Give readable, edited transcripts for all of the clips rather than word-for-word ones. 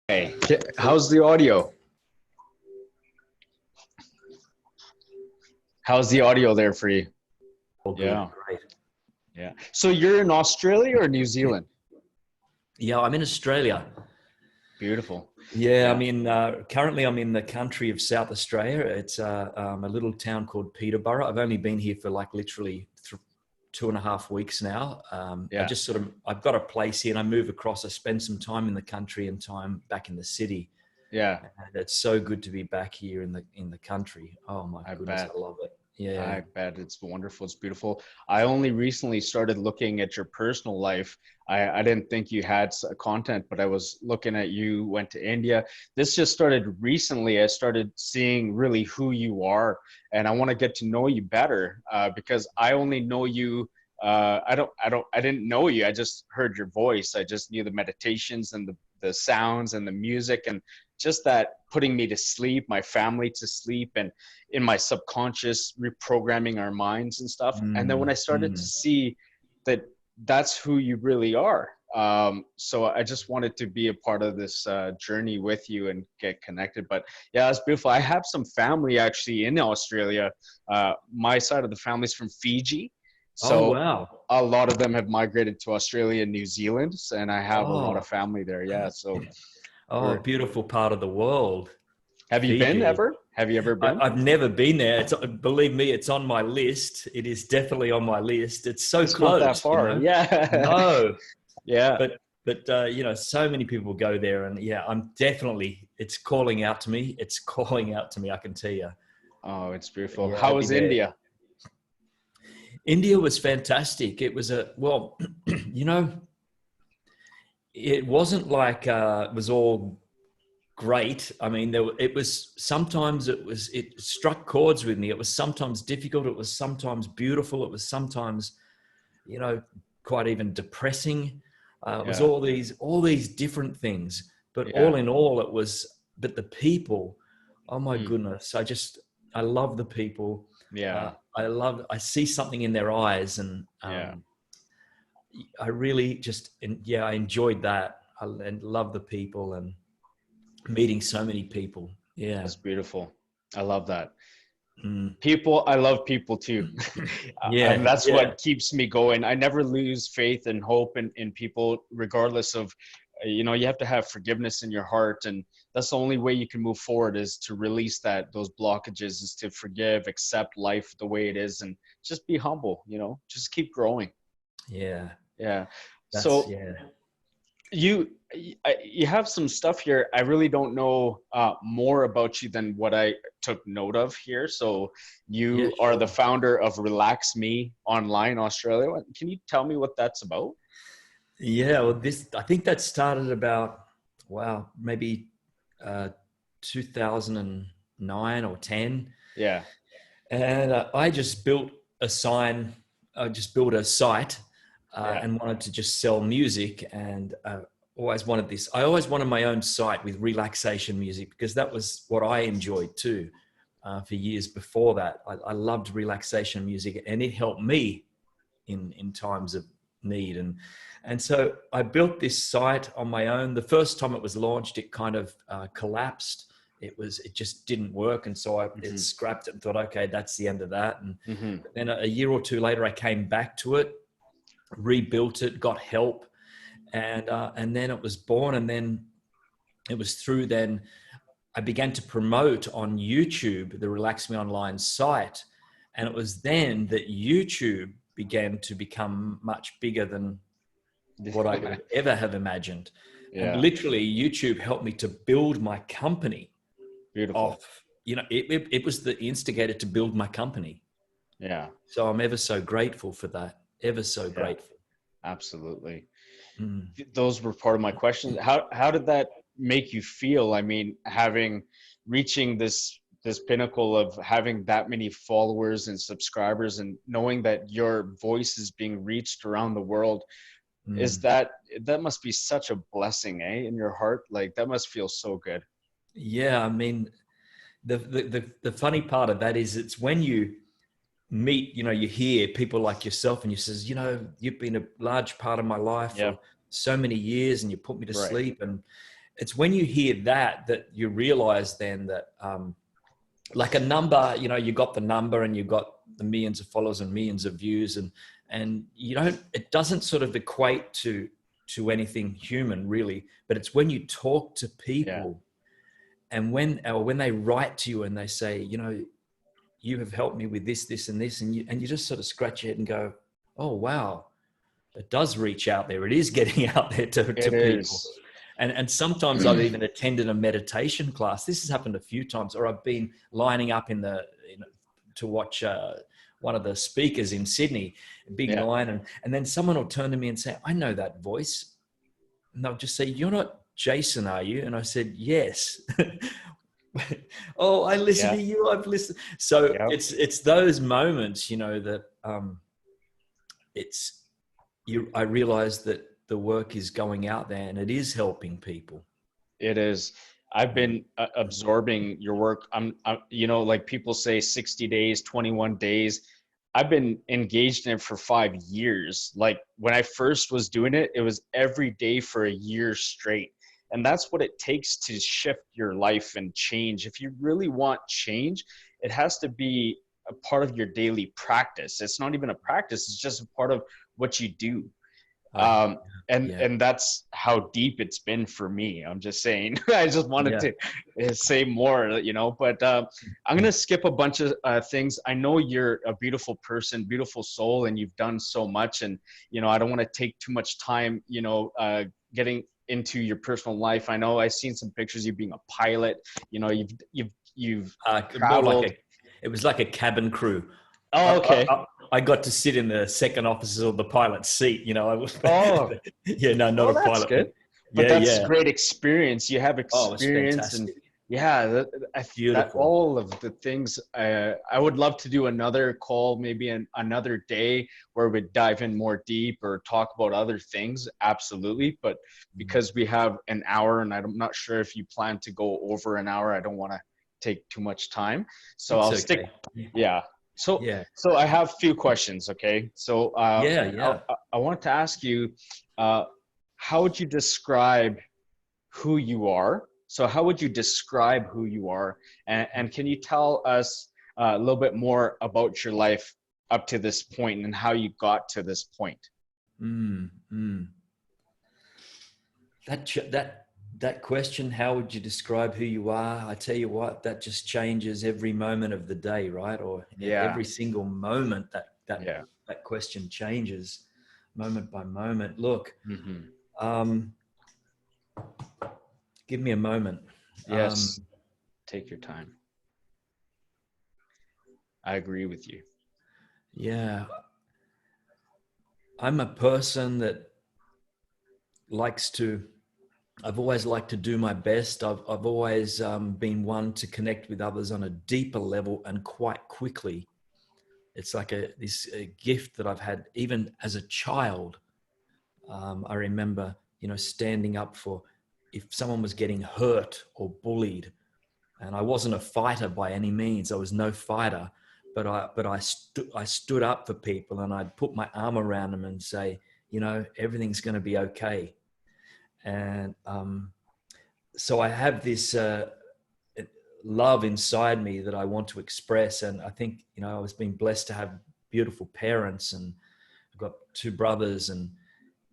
Hey, how's the audio? How's the audio there for you? All good. Yeah, Great. yeah. So you're in Australia or New Zealand? Yeah, I'm in Australia. Beautiful. Yeah, Yeah, currently I'm in the country of South Australia. It's a little town called Peterborough. I've only been here for like literally 2.5 weeks now. yeah, I've got a place here and I move across. I spend some time in the country and time back in the city. yeah. And it's so good to be back here in the country. Oh my I goodness, bet. I love it. Yeah. I bet it's wonderful. It's beautiful. I only recently started looking at your personal life. I didn't think you had content, but I was looking at you, went to India. This just started recently. I started seeing really who you are, and I want to get to know you better because I only know you. I didn't know you. I just heard your voice. I just knew the meditations and the sounds and the music and just that putting me to sleep, my family to sleep, and in my subconscious reprogramming our minds and stuff. And then when I Mm, started to mm. see that that's who you really are, so I just wanted to be a part of this journey with you and get connected. But yeah, it's beautiful. I have some family actually in Australia. My side of the family is from Fiji, Oh, so wow. a lot of them have migrated to Australia and New Zealand, and I have a lot of Oh, family there. Yeah, so oh, a we're. beautiful part of the world. Have you been Fiji. ever? Have you ever been? I've never been there. Believe me, it's on my list. It is definitely on my list. It's so It's not that close, you far. know. Yeah. No, Yeah. but so many people go there, and yeah, I'm definitely. It's calling out to me. It's calling out to me. I can tell you. Oh, it's beautiful. Yeah, How I'd be was there. India? India was fantastic. It was you know, it wasn't like it was all great. I mean, it was sometimes it struck chords with me. It was sometimes difficult. It was sometimes beautiful. It was sometimes, you know, quite even depressing. It was Yeah. all these different things. But all Yeah. in all, it was. But the people, oh my Mm. goodness, I love the people. Yeah. I see something in their eyes, and Yeah. I really I enjoyed that. And love the people and meeting so many people. Yeah. That's beautiful. I love that. Mm. People, I love people too. And Yeah, that's yeah, what keeps me going. I never lose faith and hope in people, regardless of, you have to have forgiveness in your heart. And that's the only way you can move forward is to release those blockages, is to forgive, accept life the way it is, and just be humble, just keep growing. yeah. Yeah. That's So yeah, you you have some stuff here. I really don't know more about you than what I took note of here. So yeah. you are the Sure. founder of Relax Me Online Australia. Can you tell me what that's about? Yeah. Well, I think that started about wow, maybe uh, 2009 or 10, Yeah. and I just built a sign. I just built a site Yeah. and wanted to just sell music and. Always wanted this. I always wanted my own site with relaxation music because that was what I enjoyed too. For years before that, I loved relaxation music, and it helped me in times of need. And so I built this site on my own. The first time it was launched, it kind of collapsed. It just didn't work, and so it Hmm. scrapped it and thought, okay, that's the end of that. And Hmm. then a year or two later, I came back to it, rebuilt it, got help, and then it was born. And then it was through then I began to promote on YouTube the Relax Me Online site. And it was then that YouTube began to become much bigger than what I would ever have imagined. And Yeah. literally, YouTube helped me to build my company Beautiful. off, it was the instigator to build my company. Yeah. So I'm ever so grateful for that. Ever so Yeah. grateful. Absolutely. Mm. Those were part of my questions. How did that make you feel? I mean, having reaching this pinnacle of having that many followers and subscribers and knowing that your voice is being reached around the world, is Mm. that must be such a blessing, in your heart? Like that must feel so good. Yeah, I mean, the funny part of that is it's when you meet, you hear people like yourself and you says, you've been a large part of my life Yeah. for so many years and you put me to Right. sleep. it's when you hear that you realize then that, like a number, you got the number and you got the millions of followers and millions of views, and it doesn't sort of equate to anything human really, but it's when you talk to people and when they write to you and they say, you have helped me with this and this, and you just sort of scratch your head and go, oh wow, it does reach out there. It is getting out there to people. Is. And sometimes I've even attended a meditation class. This has happened a few times, or I've been lining up to watch one of the speakers in Sydney, a big line, and then someone will turn to me and say, I know that voice. And they'll just say, you're not Jason, are you? And I said, yes. Oh, I listen to you. I've listened. So it's those moments, that I realize that the work is going out there and it is helping people. It is. I've been absorbing your work. I'm like people say 60 days, 21 days. I've been engaged in it for 5 years. Like when I first was doing it, it was every day for a year straight. And that's what it takes to shift your life and change. If you really want change, it has to be a part of your daily practice. It's not even a practice. It's just a part of what you do. And that's how deep it's been for me. I'm just saying, I just wanted to say more, but I'm going to skip a bunch of things. I know you're a beautiful person, beautiful soul, and you've done so much. And, I don't want to take too much time, getting into your personal life. I know I've seen some pictures of you being a pilot, you've traveled. It was like a cabin crew. Oh, okay. I got to sit in the second officer of the pilot's seat. I was. Oh, not a that's pilot. Good. But that's a great experience. You have experience, and that all of the things. I would love to do another call, maybe another day, where we dive in more deep or talk about other things. Absolutely, but because we have an hour, and I'm not sure if you plan to go over an hour, I don't want to take too much time, so I'll stick. Yeah. So I have a few questions. Okay. So I want to ask you, how would you describe who you are? So how would you describe who you are? And can you tell us a little bit more about your life up to this point and how you got to this point? That question, how would you describe who you are? I tell you what, that just changes every moment of the day, right? Or every single moment that question changes moment by moment. Look, give me a moment. Yes. Take your time. I agree with you. Yeah. I'm a person that I've always liked to do my best. I've always been one to connect with others on a deeper level and quite quickly. It's like this gift that I've had even as a child. I remember, standing up for if someone was getting hurt or bullied, and I wasn't a fighter by any means. I was no fighter, but I stood up for people, and I'd put my arm around them and say, everything's going to be okay. And so I have this love inside me that I want to express. And I think, I was being blessed to have beautiful parents, and I've got 2 brothers, and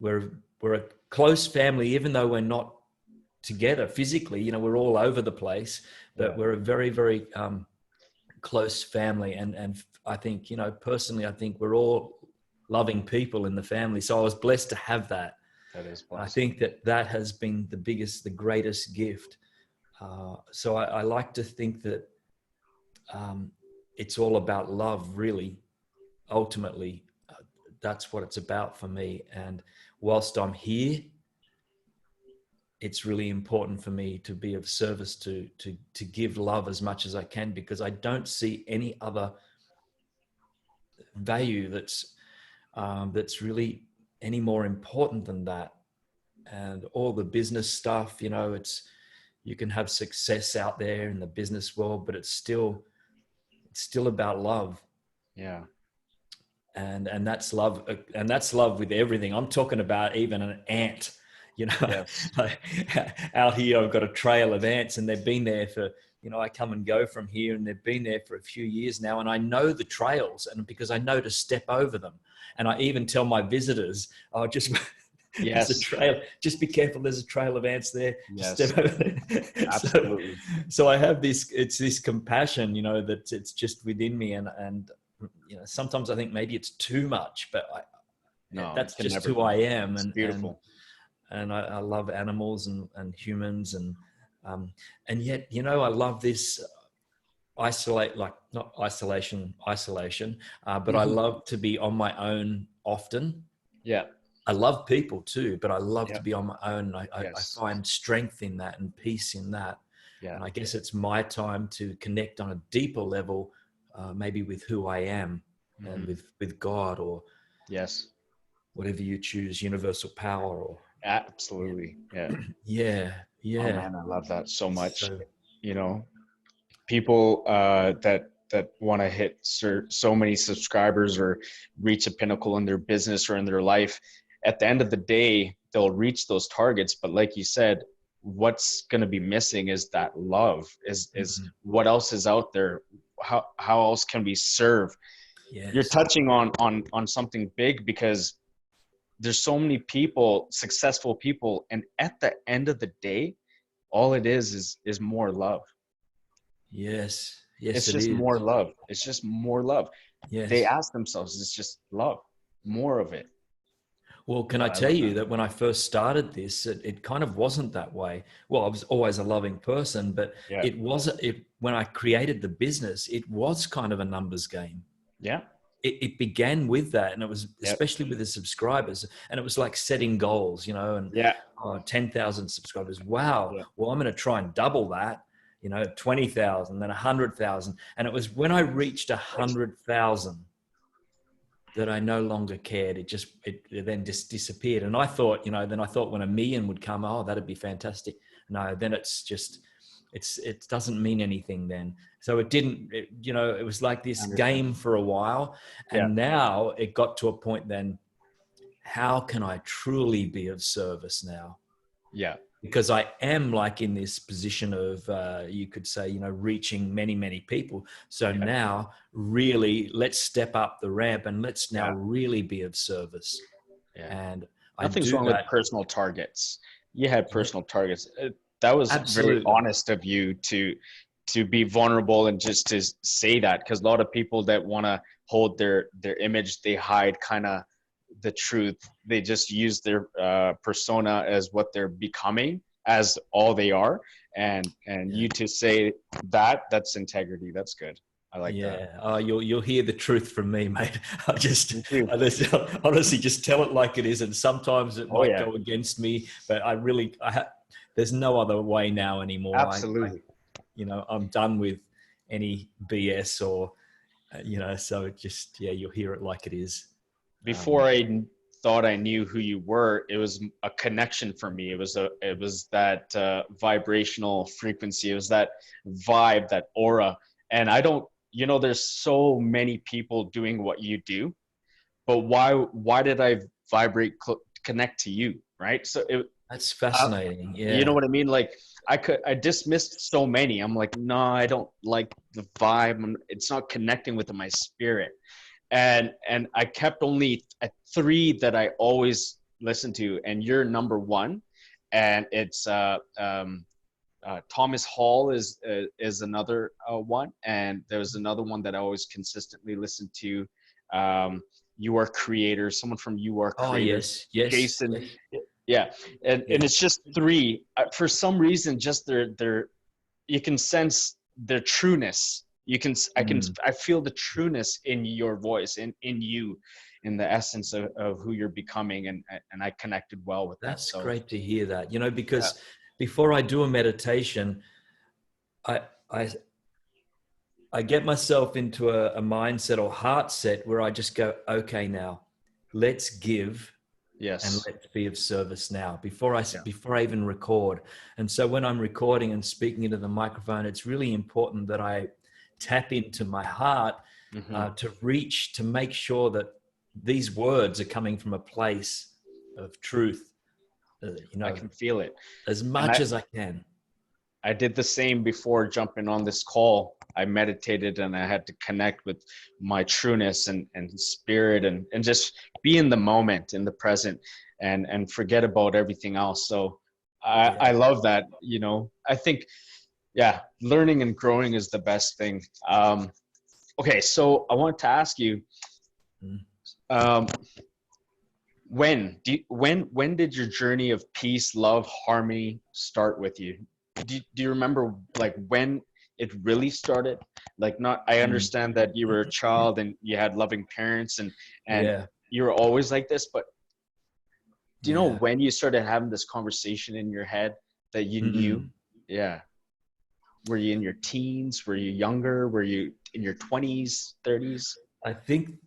we're a close family, even though we're not together physically. We're all over the place, but we're a very, very close family. And I think, personally, I think we're all loving people in the family. So I was blessed to have that. That is blessed. I think that has been the greatest gift. So I like to think that it's all about love, really. Ultimately, that's what it's about for me. And whilst I'm here, it's really important for me to be of service to give love as much as I can, because I don't see any other value that's really any more important than that. And all the business stuff, you can have success out there in the business world, but it's still about love. Yeah. And that's love. And that's love with everything. I'm talking about even an ant. You know, Yes. like, out here, I've got a trail of ants and they've been there for, you know, I come and go from here and they've been there for a few years now. And I know the trails, and because I know to step over them. And I even tell my visitors, oh, just there's a Yes. trail. Just be careful. There's a trail of ants there. Just Yes. step over it. Absolutely. So I have this. It's this compassion, you know, that it's just within me, and you know, sometimes I think maybe it's too much, but No, it that's can just never who be. I am, It's beautiful. and I love animals and humans, and yet, you know, I love this isolate, like not isolation, but I Mhm. love to be on my own often. Yeah. I love people too, but I love Yeah. to be on my own. I Yes. find strength in that and peace in that. Yeah. And I guess it's my time to connect on a deeper level, maybe with who I am and Mhm. with God, or Yes. whatever you choose, universal power, or yeah, Absolutely. Yeah. yeah, Oh yeah. man, I love that so much. So You know, people that want to hit so many subscribers or reach a pinnacle in their business or in their life, at the end of the day they'll reach those targets, but like you said, what's going to be missing is that love, is mhm. what else is out there, how else can we serve. You're Yes, touching on something big, because there's so many people, successful people, and at the end of the day, all it is more love. yes, yes, It's it just is. more love. It's just more love. They Yes. ask themselves, it's just love, more of it. Well, can I I tell love you that. that when I first started this, it kind of wasn't that way. Well, I was always a loving person, but Yeah. it wasn't. It when I created the business, it was kind of a numbers game. Yeah. It began with that, and it was Yep. especially with the subscribers, and it was like setting goals, you know, and Yeah. 10,000 subscribers. Wow. Yeah. Well, I'm going to try and double that, you know, 20,000, then 100,000. And it was when I reached 100,000 that I no longer cared. It then just disappeared. And I thought, you know, then I thought when 1 million would come, oh, that'd be fantastic. No, then it's just, it doesn't mean anything then. So it didn't, you know, it was like I this understand. game for a while. Yeah. And now it got to a point then, how can I truly be of service now? Yeah. Because I am like in this position of, you could say, you know, reaching many, many people. So Yeah. now really let's step up the ramp and let's now Yeah. really be of service. Yeah. And I Nothing's do wrong with that. personal targets. You had Yeah, personal targets. That was very absolutely. honest of you to be vulnerable and just to say that, because a lot of people that want to hold their image, they hide kind of the truth. They just use their persona as what they're becoming, as all they are. And Yeah. you to say that, that's integrity. That's good. I like that. Yeah, you'll hear the truth from me, mate. I just Me too. I just honestly just tell it like it is, and sometimes it Oh might yeah, go against me, but there's no other way now anymore. absolutely. You know, I'm done with any BS or you know, so it just yeah, you'll hear it like it is. Before I thought I knew who you were, it was a connection for me. It was that vibrational frequency. It was that vibe, that aura. And I don't, you know, there's so many people doing what you do, but why did I connect to you, right? So That's I, fascinating. you know Yeah. what I mean? Like I dismissed so many. I'm like, no, I don't like the vibe. It's not connecting with my spirit. And I kept only at three that I always listen to, and you're number one. And it's Thomas Hall is another one, and there's another one that I always consistently listen to. You Are Creator, someone from You Are Oh Creator, yes, yes, Jason. yes, Yeah, and yeah. it's just three. For some reason, just their you can sense their trueness. Mm. I feel the trueness in your voice, in you, in the essence of who you're becoming, and I connected well with that. That's So great to hear that. You know, yeah. because before I do a meditation, I I I get myself into a mindset or heart set where I just go, okay, now let's give and Yes. let's be of service now Yeah. before I even record. And so when I'm recording and speaking into the microphone, it's really important that I tap into my heart Hmm. to reach, to make sure that these words are coming from a place of truth, you I know, can feel it. as And much as I can. I did the same before jumping on this call. I meditated and I had to connect with my trueness and spirit and just be in the moment, in the present, and forget about everything else. So I Yeah. love that. I think, yeah, learning and growing is the best thing. Okay, so I want to ask you, Mm. um, when did your journey of peace, love, harmony start with you? Do you remember like when it really started? Like, not, I Mm. understand that you were a child and you had loving parents and Yeah. you were always like this, but do you know Yeah. when you started having this conversation in your head that you knew? Mm. Yeah. Were you in your teens? Were you younger? Were you in your 20s, 30s? I think,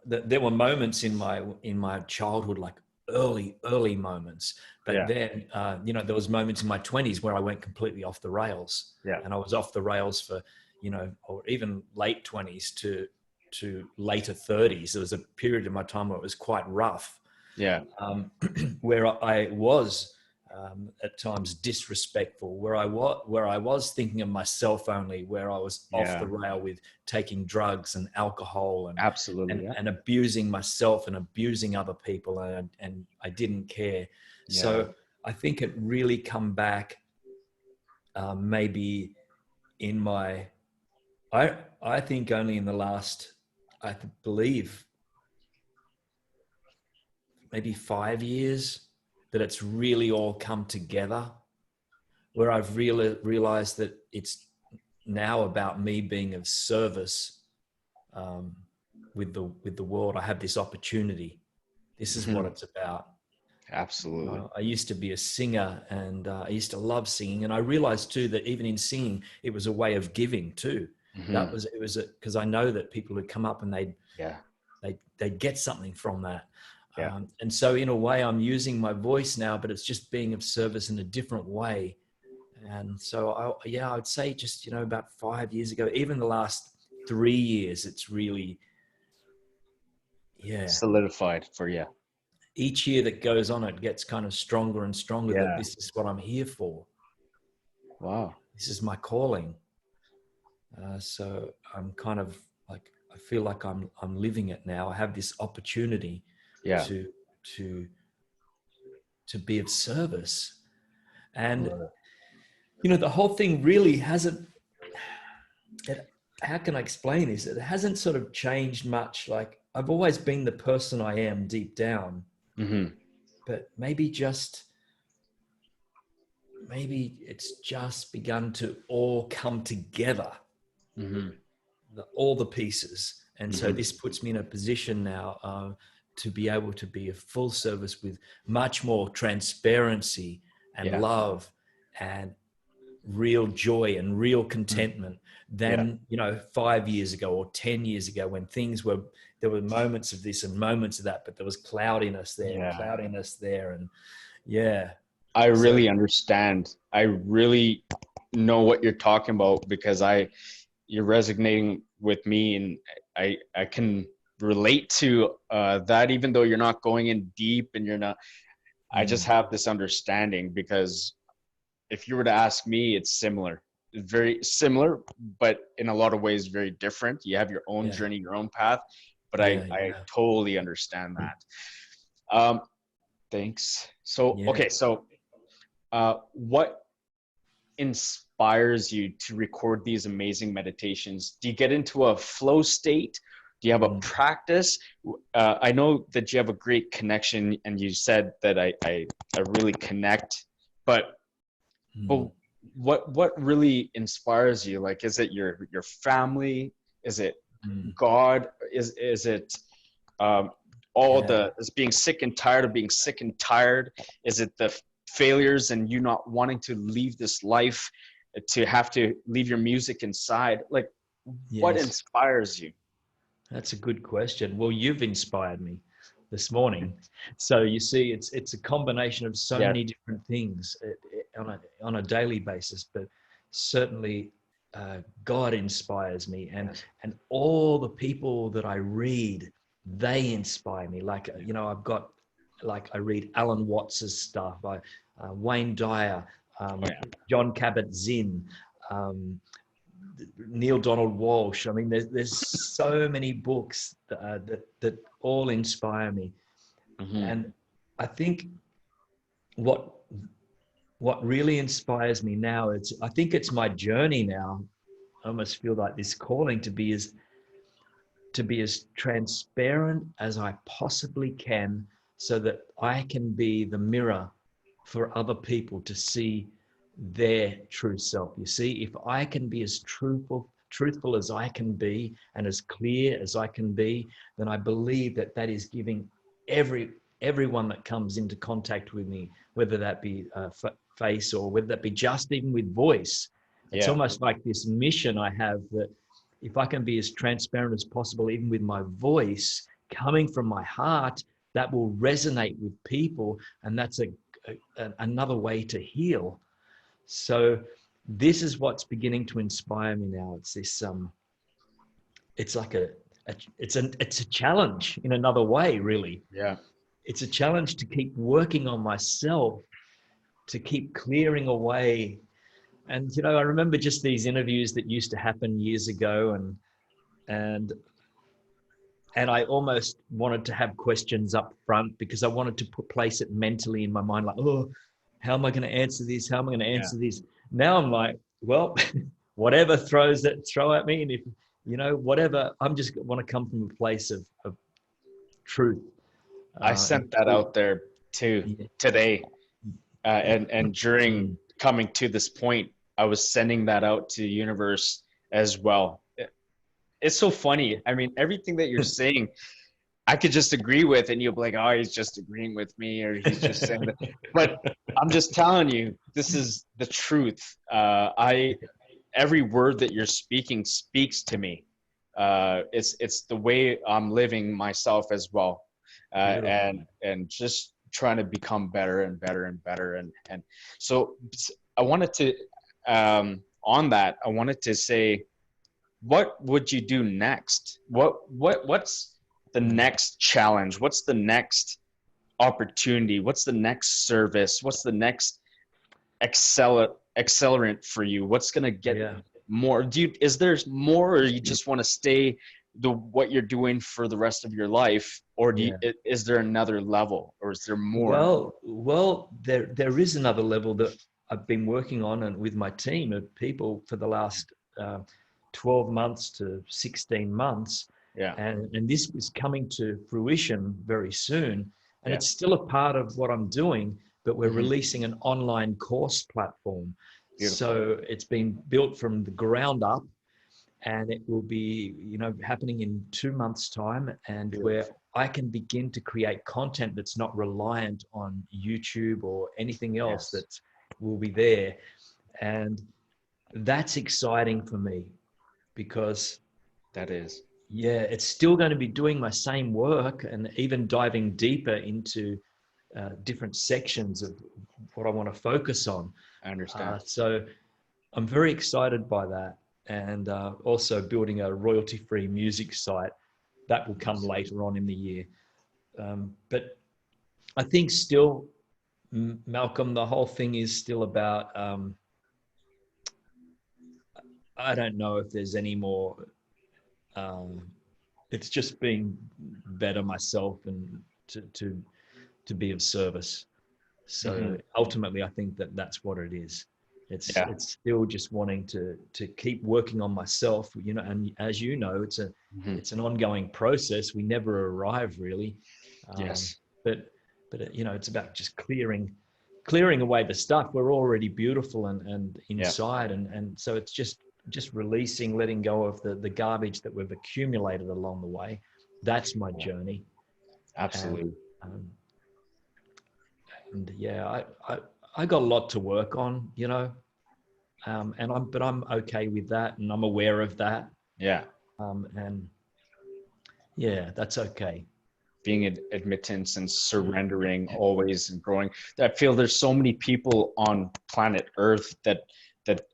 that there were moments in my childhood, like early moments. But Yeah. then, there was moments in my 20s where I went completely off the rails, Yeah. and I was off the rails for, or even late 20s to later 30s. There was a period in my time where it was quite rough, Yeah. where I was at times disrespectful, where I was thinking of myself only, where I was off the Yeah. rail with taking drugs and alcohol and Absolutely. and, Yeah. and abusing myself and abusing other people, and I didn't care. Yeah. So I think it really come back, maybe in my I think only in the last, I believe, maybe 5 years, that it's really all come together, where I've realized that it's now about me being of service, um, with the world. I have this opportunity. This is what Mhm. it's about. Absolutely. I used to be a singer, and I used to love singing. And I realized too that even in singing, it was a way of giving too. Hmm. It was because I know that people would come up and Yeah. they'd get something from that. Yeah. And so in a way, I'm using my voice now, but it's just being of service in a different way. And so, I'd say just, about 5 years ago, even the last 3 years, it's really, yeah, Solidified for you. each year that goes on, it gets kind of stronger and stronger that Yeah. this is what I'm here for. Wow. This is my calling. So I'm kind of like, I feel like I'm living it now. I have this opportunity Yeah. to, to, to be of service. And, Love it. the whole thing really hasn't, how can I explain this? It hasn't sort of changed much. Like, I've always been the person I am deep down, Hmm. but maybe it's just begun to all come together, Hmm. all the pieces. And so Hmm. this puts me in a position now, to be able to be a full service with much more transparency and Yeah. love and real joy and real Mm. contentment Yeah. than 5 years ago or 10 years ago, when there were moments of this and moments of that, but there was cloudiness there and Yeah. cloudiness there. And yeah, I so really understand. I really know what you're talking about because you're resonating with me, and I can relate to that, even though you're not going in deep and you're not. I just mm, have this understanding because if you were to ask me, it's similar, very similar, but in a lot of ways very different. You have your own yeah, journey, your own path, but I yeah, I yeah, totally understand that. Um, thanks. So yeah. okay, so what inspires you to record these amazing meditations? Do you get into a flow state? Do you have a Mm, practice? I know that you have a great connection, and you said that I really connect, but mm, but what really inspires you? Like, is it your family? Is it mm, God? Is it um, all yeah, the is being sick and tired of being sick and tired? Is it the failures and you not wanting to leave this life, to have to leave your music inside? Like, what yes. inspires you? That's a good question. Well, you've inspired me this morning. So you see, it's a combination of so Yeah. many different things, on a daily basis. But certainly, God inspires me, Yes. and all the people that I read, they inspire me. Like, I've got like I read Alan Watts's stuff, Wayne Dyer, Oh yeah. John Kabat-Zinn, um, Neil Donald Walsh. I mean, there's so many books that all inspire me. Hmm. And I think what what really inspires me now, I think it's my journey now. I almost feel like this calling to be as transparent as I possibly can, so that I can be the mirror for other people to see their true self. You see, if I can be as truthful as I can be and as clear as I can be, then I believe that that is giving everyone that comes into contact with me, whether that be face or whether that be just even with voice. It's Yeah. almost like this mission I have, that if I can be as transparent as possible, even with my voice coming from my heart, that will resonate with people. And that's another way to heal. So this is what's beginning to inspire me now. It's this, it's like it's a challenge in another way, really. Yeah. It's a challenge to keep working on myself, to keep clearing away. And, I remember just these interviews that used to happen years ago, and and I almost wanted to have questions up front, because I wanted to place it mentally in my mind, like, oh, how am I going to answer this? How am I going to Yeah. answer this? Now I'm like, well, whatever throw at me, and if whatever, I'm just want to come from a place of truth. I And sent that truth. out there too Yeah. today, and during coming to this point, I was sending that out to the universe as well. It's so funny. I mean, everything that you're saying, I could just agree with, and you'll be like, "Oh, he's just agreeing with me, or he's just saying that." But I'm just telling you, this is the truth. I Every word that you're speaking speaks to me. It's the way I'm living myself as well, Beautiful. and just trying to become better and better and better. And so I wanted to, on that, I wanted to say, what would you do next? What's the next challenge? What's the next opportunity? What's the next service? What's the next accelerant for you? What's going to get Yeah. more? Is there more, or you just want to stay what you're doing for the rest of your life, or Yeah. is there another level, or is there more? Well, there is another level that I've been working on, and with my team of people for the last 12 months to 16 months. Yeah. And this is coming to fruition very soon. And Yeah. it's still a part of what I'm doing, but we're Hmm. releasing an online course platform. Beautiful. So it's been built from the ground up, and it will be, happening in 2 months' time, and where Beautiful. I can begin to create content that's not reliant on YouTube or anything else Yes, that will be there. And that's exciting for me, because that is. yeah, it's still going to be doing my same work, and even diving deeper into different sections of what I want to focus on. I understand. So I'm very excited by that. And also building a royalty-free music site that will come Yes. later on in the year. But I think still, Malcolm, the whole thing is still about, I don't know if there's any more, um, it's just being better myself, and to be of service. Hmm. So ultimately, I think that's what it is. Yeah. It's still just wanting to keep working on myself, and as you know, Hmm. it's an ongoing process. We never arrive, really. um, Yes. but it's about just clearing away the stuff. We're already beautiful and Yeah. inside, and so it's just releasing, letting go of the garbage that we've accumulated along the way. That's my Yeah. journey. And Absolutely. um, and yeah, I got a lot to work on, but I'm okay with that, and I'm aware of that. Yeah. And yeah, that's okay. Being admittance and surrendering always and growing. I feel there's so many people on planet Earth that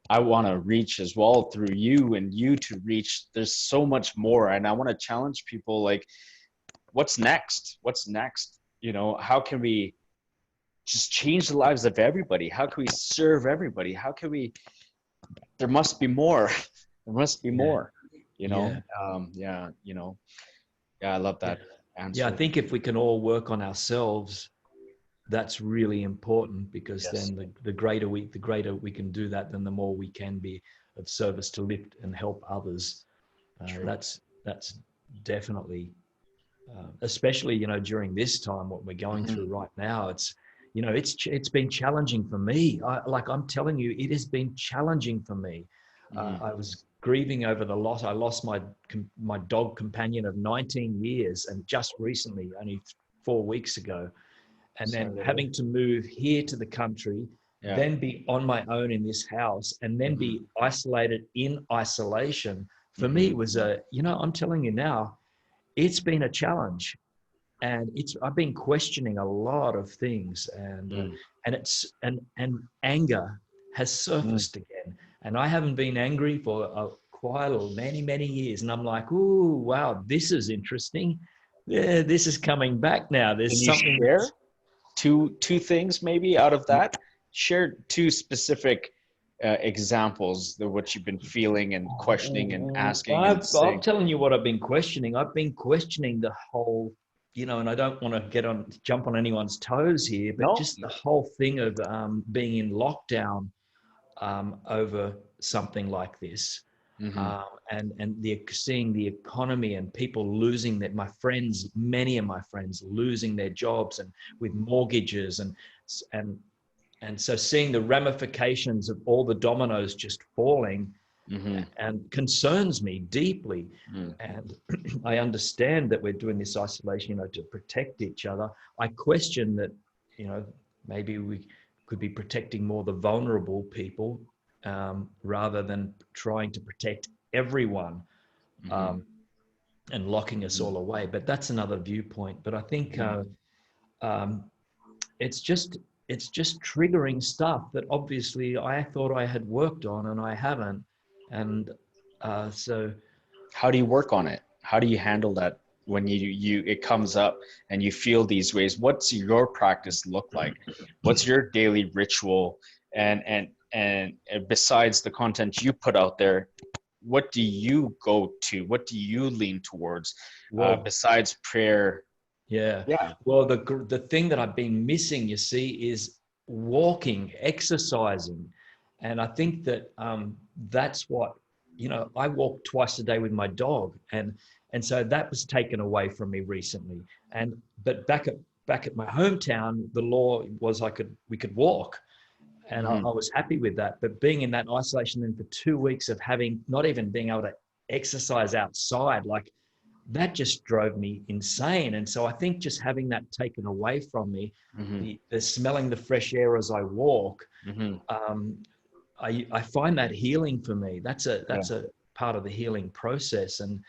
I want to reach as well, through you and you to reach. There's so much more, and I want to challenge people, like, what's next? What's next? how can we just change the lives of everybody? How can we serve everybody? How can we, there must be more. There must be Yeah. more, Yeah. yeah, I love Yeah. that Yeah. I answer. think if we can all work on ourselves, that's really important, because Yes, then the greater we can do that, then the more we can be of service to lift and help others. true. That's definitely, especially during this time, what we're going Hmm. through right now. It's been challenging for me. I'm telling you, it has been challenging for me. Hmm. I was grieving over the loss. I lost my dog companion of 19 years, and just recently, only 4 weeks ago. And then Sorry to hear. having to move here to the country, Yeah. then be on my own in this house, and then Hmm. be isolated in isolation. For me, Hmm. it was I'm telling you now, it's been a challenge, and I've been questioning a lot of things, Mm. and anger has Mm. surfaced again, and I haven't been angry for quite many years, and I'm like, ooh, wow, this is interesting. Yeah, this is coming back now. Can There's you something share that's two things maybe out of that? Share two specific examples of what you've been feeling and questioning and asking and I'm saying. telling you what I've been questioning. I've been questioning the whole, and I don't want to jump on anyone's toes here, but No. just the whole thing of being in lockdown over something like this, Hmm. um, and seeing the economy and people losing my friends, many of my friends losing their jobs and with mortgages, and and so seeing the ramifications of all the dominoes just falling, Hmm. and concerns me deeply. Mm. And I understand that we're doing this isolation, to protect each other. I question that, you know, maybe we could be protecting more the vulnerable people, rather than trying to protect everyone, Hmm. um, and locking us Hmm. all away. But that's another viewpoint. But I think Hmm. um, it's just it's just triggering stuff that obviously I thought I had worked on and I haven't. And so How do you work on it? How do you handle that when you it comes up and you feel these ways? What's your practice look like? What's your daily ritual? And besides the content you put out there, what do you go to? What do you lean towards well, besides prayer? yeah. Yeah. Well, the thing that I've been missing, you see, is walking, exercising, and I think that that's what, I walk twice a day with my dog, and so that was taken away from me recently. And but back at my hometown, the law was we could walk, and Hmm. I was happy with that. But being in that isolation then for 2 weeks of having not even being able to exercise outside, like, that just drove me insane. And so I think just having that taken away from me, Hmm. the smelling the fresh air as I walk, Hmm. um, I find that healing for me. Yeah. That's a part of the healing process, and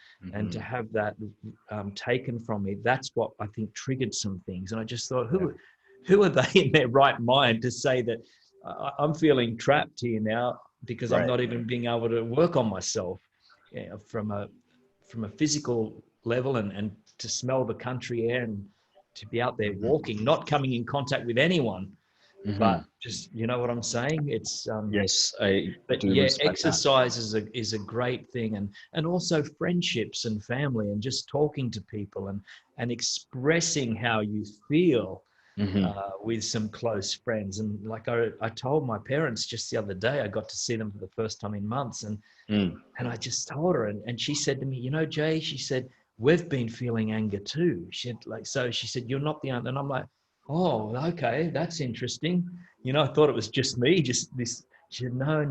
to Hmm. have that taken from me, that's what I think triggered some things. And I just thought, Yeah. who are they in their right mind to say that I'm feeling trapped here now because I'm Right. not even being able to work on myself, from a physical level, and to smell the country air and to be out there Hmm. walking, not coming in contact with anyone, Hmm. but just, you know what I'm saying? It's Yes, I but do yeah, respect that. exercise is a great thing, and also friendships and family, and just talking to people, and expressing how you feel Hmm. with some close friends. And like I told my parents just the other day, I got to see them for the first time in months, Mm. and I just told her, and she said to me, Jay, she said, we've been feeling anger too. She said, you're not the only, and I'm like, oh, okay, that's interesting. I thought it was just me, just this. She said, no,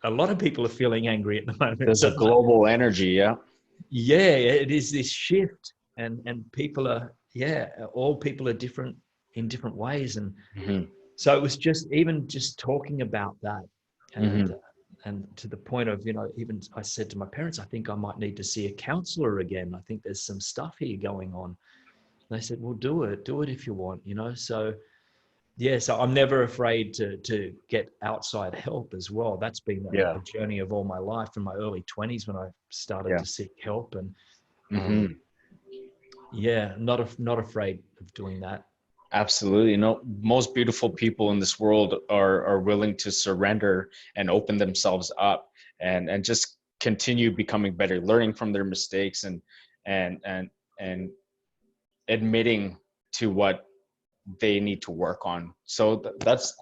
a lot of people are feeling angry at the moment. There's So a it's like, global energy, yeah. yeah, it is this shift, and people are, yeah, all people are different in different ways. And Hmm. so it was just talking about that, and Hmm. to the point of, even I said to my parents, I think I might need to see a counselor again. I think there's some stuff here going on. And they said, well, do it if you want, So yeah, so I'm never afraid to get outside help as well. That's been Yeah. a journey of all my life, from my early 20s when I started Yeah. to seek help, and Hmm. um, yeah, not afraid of doing that. Absolutely. No, most beautiful people in this world are willing to surrender and open themselves up and just continue becoming better, learning from their mistakes and and and admitting to what they need to work on. So that's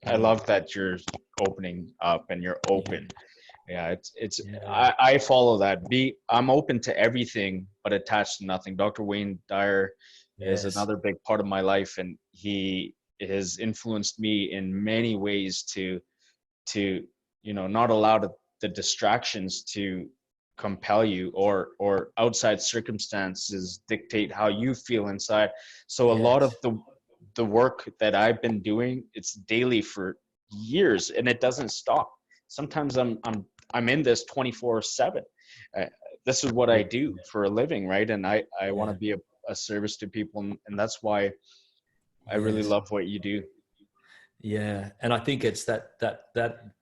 I love that you're opening up and you're Yeah, open. Yeah, it's yeah, I follow that. I'm open to everything but attached to nothing. Dr. Wayne Dyer is yes, another big part of my life, and he has influenced me in many ways to not allow the distractions to compel you or outside circumstances dictate how you feel inside. So a lot of yes, the work that I've been doing, it's daily for years and it doesn't stop. Sometimes I'm in this 24/7. uh, this is what I yeah, do for a living, right? And I want yeah, to be a service to people, and that's why I really yes. love what you do. Yeah, and I think it's that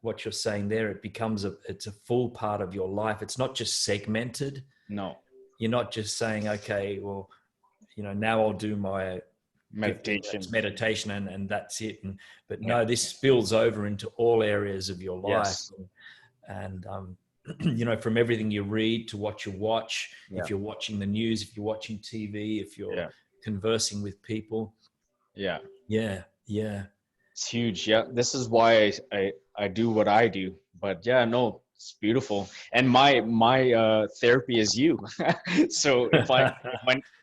what you're saying there. It becomes it's a full part of your life. It's not just segmented. No, You're not just saying, okay, well, now I'll do my 15 minutes meditation. meditation and that's it. But Yeah. no, this spills over into all areas of your life, Yes. and from everything you read to what you watch. Yeah. If you're watching the news, if you're watching TV, if you're Yeah. conversing with people, Yeah. yeah, yeah, It's huge. Yeah, this is why I do what I do. But yeah, no, it's beautiful. And my therapy is you. So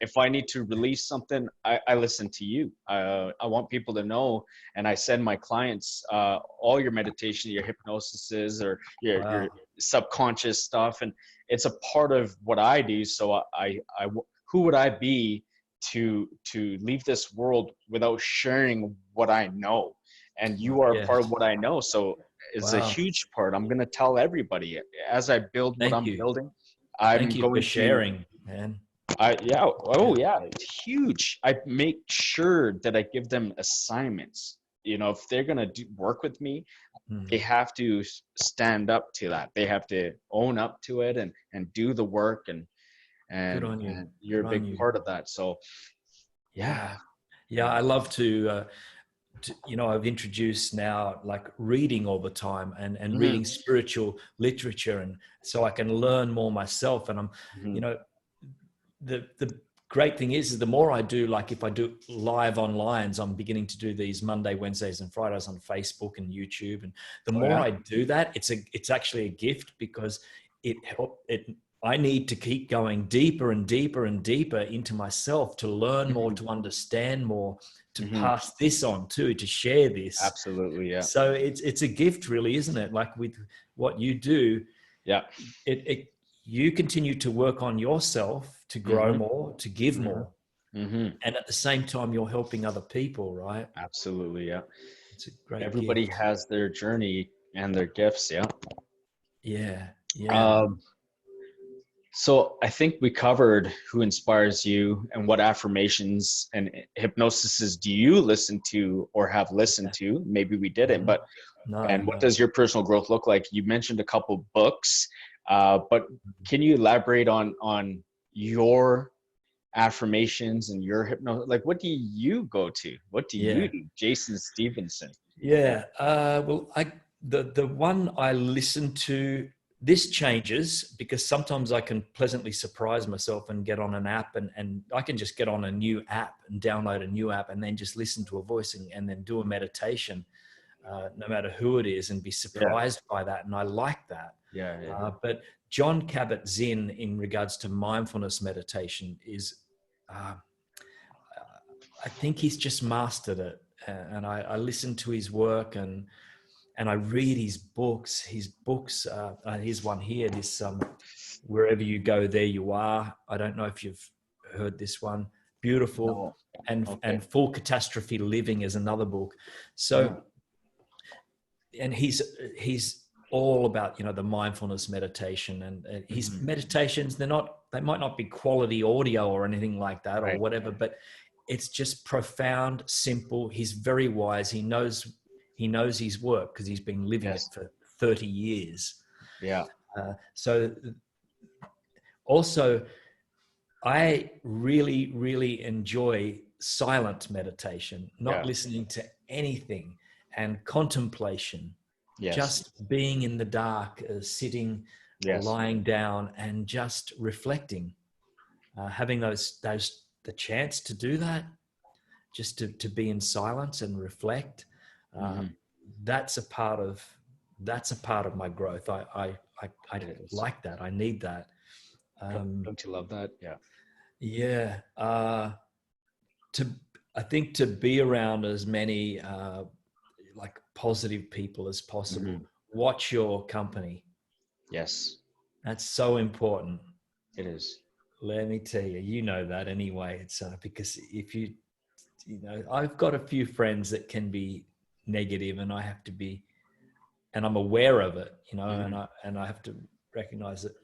if I need to release something, I listen to you. I want people to know, and I send my clients all your meditation, your hypnosis, or your wow, subconscious stuff, and it's a part of what I do. So who would I be to leave this world without sharing what I know? And you are a yes, part of what I know. So it's a wow. huge part. I'm going to tell everybody as I build what Thank I'm you. building. Thank I'm you for going to, sharing, man. yeah, Yeah. oh yeah, it's huge. I make sure that I give them assignments. If they're going to work with me, they Mm. have to stand up to that. They have to own up to it and do the work. And, Good and, on you. and you're Good a on big you. part of that. So yeah. Yeah. Yeah. I love I've introduced now like reading all the time and Mhm, reading spiritual literature. And so I can learn more myself. And you mhm. know, the great thing is the more I do, like if I do live onlines, I'm beginning to do these Monday, Wednesdays, and Fridays on Facebook and YouTube. And the Oh more yeah. I do that, it's actually a gift because I need to keep going deeper and deeper and deeper into myself to learn more, Mhm, to understand more, to mhm. pass this on too, to share this. Absolutely. Yeah. So it's a gift, really, isn't it? Like with what you do, Yeah. it you continue to work on yourself to grow Mhm, more, to give mhm, more, mhm. and at the same time you're helping other people, right? Absolutely. Yeah. It's a great Everybody gift. has their journey and their gifts. Yeah. Yeah, yeah, Um, so I think we covered who inspires you and what affirmations and hypnosis do you listen to or have listened yeah. to. Maybe we didn't, Mhm. but No, and what no. does your personal growth look like? You mentioned a couple books, but can you elaborate on your affirmations and your hypno? Like, what do you go to? What do you Yeah, do? Jason Stephenson. yeah. Well, the one I listen to, this changes because sometimes I can pleasantly surprise myself and get on an app and I can just get on a new app and download a new app and then just listen to a voice and then do a meditation, no matter who it is, and be Yeah. surprised by that. And I like that. Yeah. Yeah. But John Kabat-Zinn, in regards to mindfulness meditation, is uh, I think he's just mastered it. And I listen to his work and I read his books. His books. Here's one here. This Wherever You Go, There You Are. I don't know if you've heard this one. Beautiful. No. Okay. And Full Catastrophe Living is another book. Yeah. So, and he's all about the mindfulness meditation, and his Mhm. meditations, they might not be quality audio or anything like that or Right. whatever, but it's just profound, simple. He's very wise. He knows his work because he's been living it Yes. for 30 years. Yeah. So also I really, really enjoy silent meditation, not Yeah. listening to anything, and contemplation, Yes. just being in the dark, sitting or Yes. lying down and just reflecting, having the chance to do that, just to be in silence and reflect. Uh, Hmm. that's a part of my growth. I It is. like that. I need that. Don't you love that? Yeah. Yeah. To I think to be around as many like positive people as Hmm. possible. Watch your company. Yes, That's so important. it is. Let me tell you, you know that anyway. It's because if I've got a few friends that can be negative, and I have to be, and I'm aware of it, Hmm. and I have to recognize that.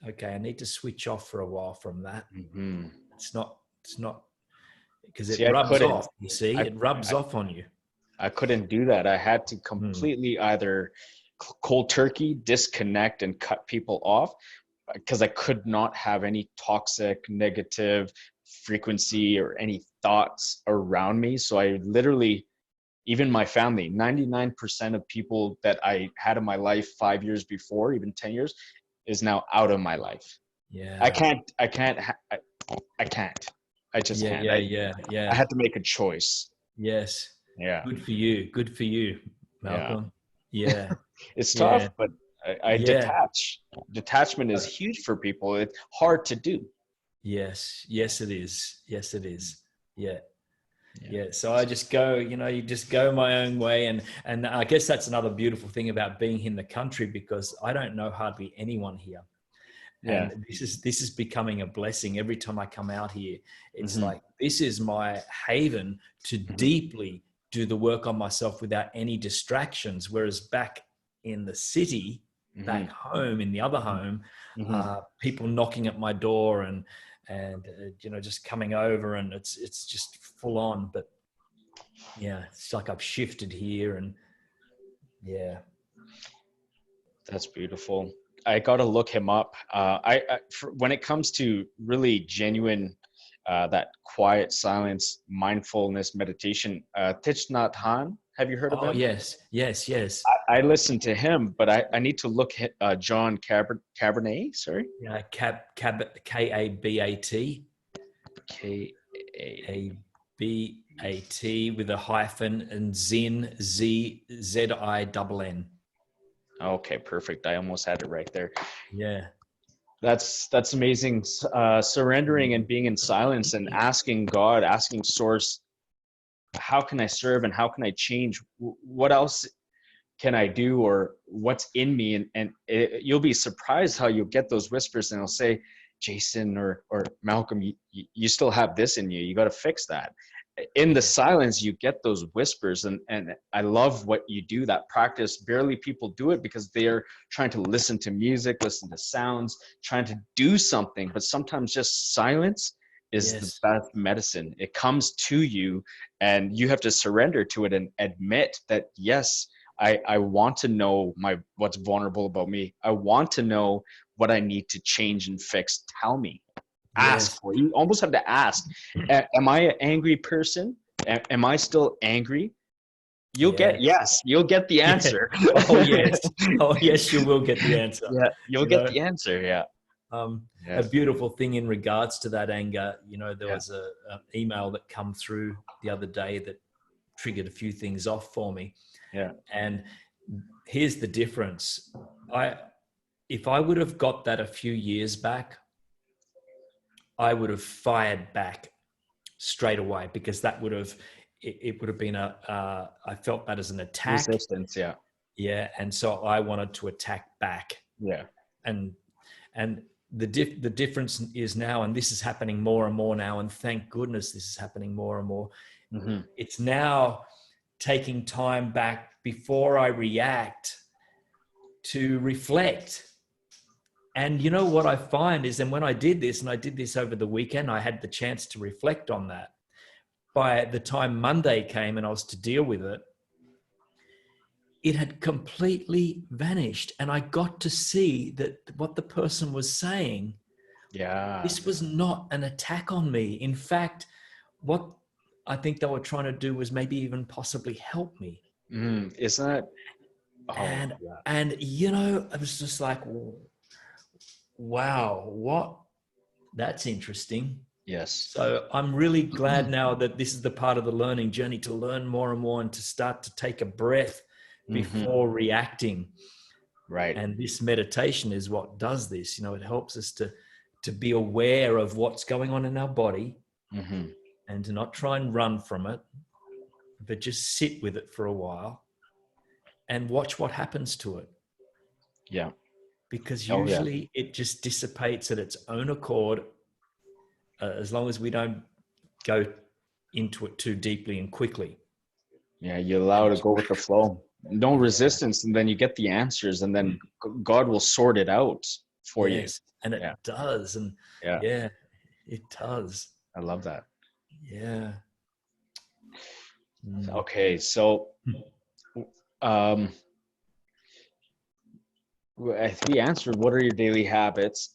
Okay, I need to switch off for a while from that. Hmm. It's not because it See, I rubs couldn't. off. You see, I, it rubs I off on you. I couldn't do that. I had to Hmm. completely either cold turkey, disconnect, and cut people off because I could not have any toxic, negative frequency or any thoughts around me. So I literally, even my family, 99% of people that I had in my life 5 years before, even 10 years, is now out of my life. Yeah. I can't. I just Yeah. can't. Yeah. Yeah. I Yeah. had to make a choice. Yes. Yeah. Good for you. Good for you, Yeah. Malcolm. Yeah. It's tough, Yeah. but I Yeah. detach. Detachment is Uh, huge for people. It's hard to do. Yes. Yes, it is. Yes, it is. Yeah. Yeah. Yeah. So I just go, you just go my own way. And I guess that's another beautiful thing about being in the country, because I don't know hardly anyone here. Yeah. And this is becoming a blessing. Every time I come out here, it's Hmm. like this is my haven to Hmm. deeply do the work on myself without any distractions. Whereas back in the city, Hmm. back home in the other home, Hmm. people knocking at my door and just coming over, and it's just full on. But yeah, it's like I've shifted here, and yeah. That's beautiful. I got to look him up. When it comes to really genuine, that quiet silence, mindfulness, meditation, Thich Nhat Hanh, have you heard of Oh him? yes, yes, yes. I listened to him, but I need to look at John Cabernet, sorry. Yeah, Kabat K A. A B A T with a hyphen, and Zin Zin. Okay, perfect. I almost had it right there. Yeah. That's amazing. Surrendering and being in silence and asking God, asking Source, how can I serve and how can I change? What else can I do, or what's in me? You'll be surprised how you'll get those whispers, and they'll say, Jason or Malcolm, you still have this in you. You got to fix that. In the Yeah. silence, you get those whispers, and I love what you do. That practice, barely people do it because they're trying to listen to music, listen to sounds, trying to do something. But sometimes just silence is the Yes. best medicine. It comes to you, and you have to surrender to it and admit that yes, I want to know what's vulnerable about me. I want to know what I need to change and fix. Tell me. Ask Yes. for it. You almost have to ask. Am I an angry person? Am I still angry? You'll get Yes. yes. You'll get the Yeah. answer. Oh yes. Oh yes, you will get the answer. Yeah, you'll You get know, the answer. Yeah. a Yeah. beautiful thing in regards to that anger. There Yeah. was an email that come through the other day that triggered a few things off for me. Yeah. And here's the difference. If I would have got that a few years back, I would have fired back straight away, because that would have it would have been I felt that as an attack. Resistance. Yeah. Yeah, and so I wanted to attack back. Yeah. and and the difference is now, and this is happening more and more now, and thank goodness this is happening more and more. Hmm. It's now taking time back before I react to reflect. And you know what I find is, and when I did this, and I did this over the weekend, I had the chance to reflect on that. By the time Monday came and I was to deal with it, it had completely vanished. And I got to see that what the person was saying Yeah. This was not an attack on me. In fact, what I think they were trying to do was maybe even possibly help me. Isn't that? Oh, And yeah. I was just like, wow, what? That's interesting. Yes. So I'm really glad now that this is the part of the learning journey, to learn more and more and to start to take a breath Hmm. before reacting. Right. And this meditation is what does this. It helps us to be aware of what's going on in our body Hmm. and to not try and run from it, but just sit with it for a while and watch what happens to it. Yeah. Because Oh, yeah. usually it just dissipates at its own accord, as long as we don't go into it too deeply and quickly. Yeah. You allow And it to go with the flow. No yeah, resistance, and then you get the answers, and then God will sort it out for you. yes, and it Yeah. does, and Yeah. yeah, it does. I love that. Yeah. Mm. Okay. So, um, we answered what are your daily habits.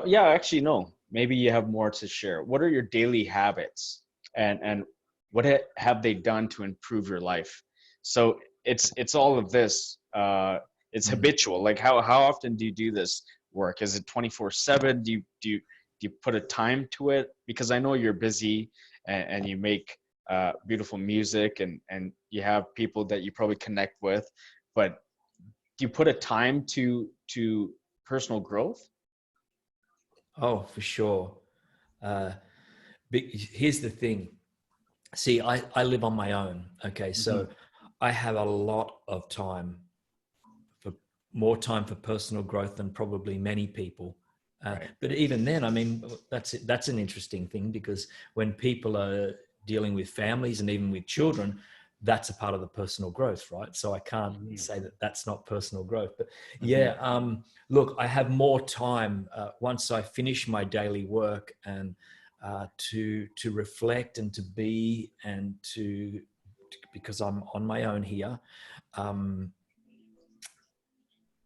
Yeah, actually, no. Maybe you have more to share. What are your daily habits, and what have they done to improve your life? So it's all of this. It's Mm. habitual. Like how often do you do this work? Is it 24/7? Do you put a time to it? Because I know you're busy, and you make beautiful music, and you have people that you probably connect with, but do you put a time to personal growth? Oh, for sure. Uh, Here's the thing. See, I live on my own. Okay. Hmm. So I have a lot of time, for more time for personal growth than probably many people. Right. But even then, I mean, that's an interesting thing, because when people are dealing with families and even with children, that's a part of the personal growth, right? So I can't Hmm. say that that's not personal growth. But Hmm. yeah, look, I have more time once I finish my daily work, and to reflect and to be, and because I'm on my own here. Um,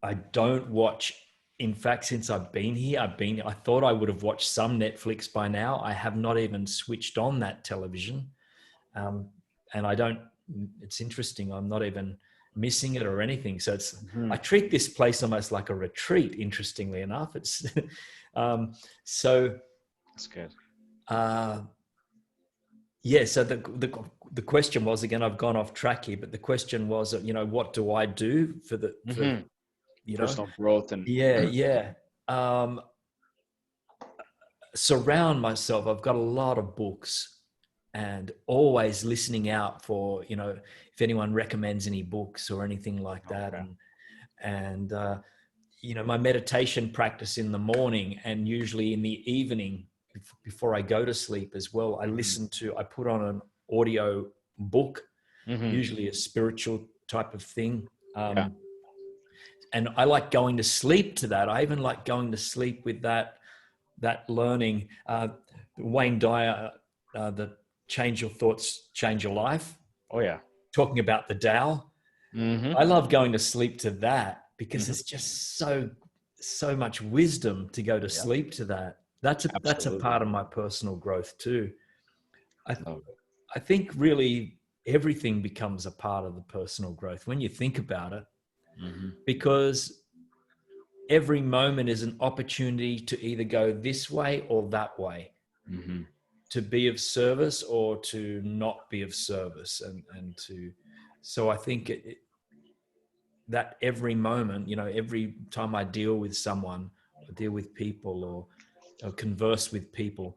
I don't watch. In fact, since I've been here, I thought I would have watched some Netflix by now. I have not even switched on that television. Um, and I don't, it's interesting. I'm not even missing it or anything. So I Hmm. treat this place almost like a retreat, interestingly enough. Um, so, That's good. uh, yeah. So the question was, again, I've gone off track here, but the question was, what do I do for, Hmm. you know, Personal growth and yeah, yeah. Um, Surround myself. I've got a lot of books, and always listening out for, if anyone recommends any books or anything like that. okay. And my meditation practice in the morning, and usually in the evening before I go to sleep as well, Hmm. I put on an audio book, Hmm. usually a spiritual type of thing. Yeah. And I like going to sleep to that. I even like going to sleep with that learning. Wayne Dyer, the Change Your Thoughts, Change Your Life, Oh, yeah. talking about the Tao. Hmm. I love going to sleep to that, because Hmm. it's just so much wisdom to go to Yeah. sleep to that. That's a Absolutely. part of my personal growth too. I Love it. I think really everything becomes a part of the personal growth when you think about it, Hmm. because every moment is an opportunity to either go this way or that way, Hmm. to be of service or to not be of service. So I think that every moment, every time I deal with someone, or deal with people, or converse with people,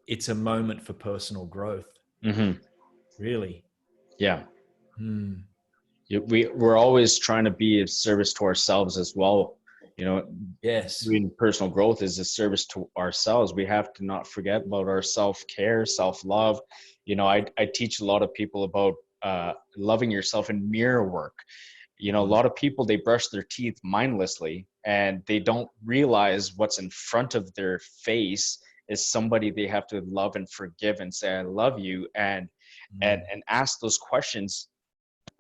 it's a moment for personal growth, Hmm. really. Yeah. Hmm. We're always trying to be of service to ourselves as well. You know, Yes. doing personal growth is a service to ourselves. We have to not forget about our self-care, self-love. I teach a lot of people about loving yourself in mirror work. A Mm. lot of people, they brush their teeth mindlessly, and they don't realize what's in front of their face is somebody they have to love and forgive and say, I love you, and Mm. ask those questions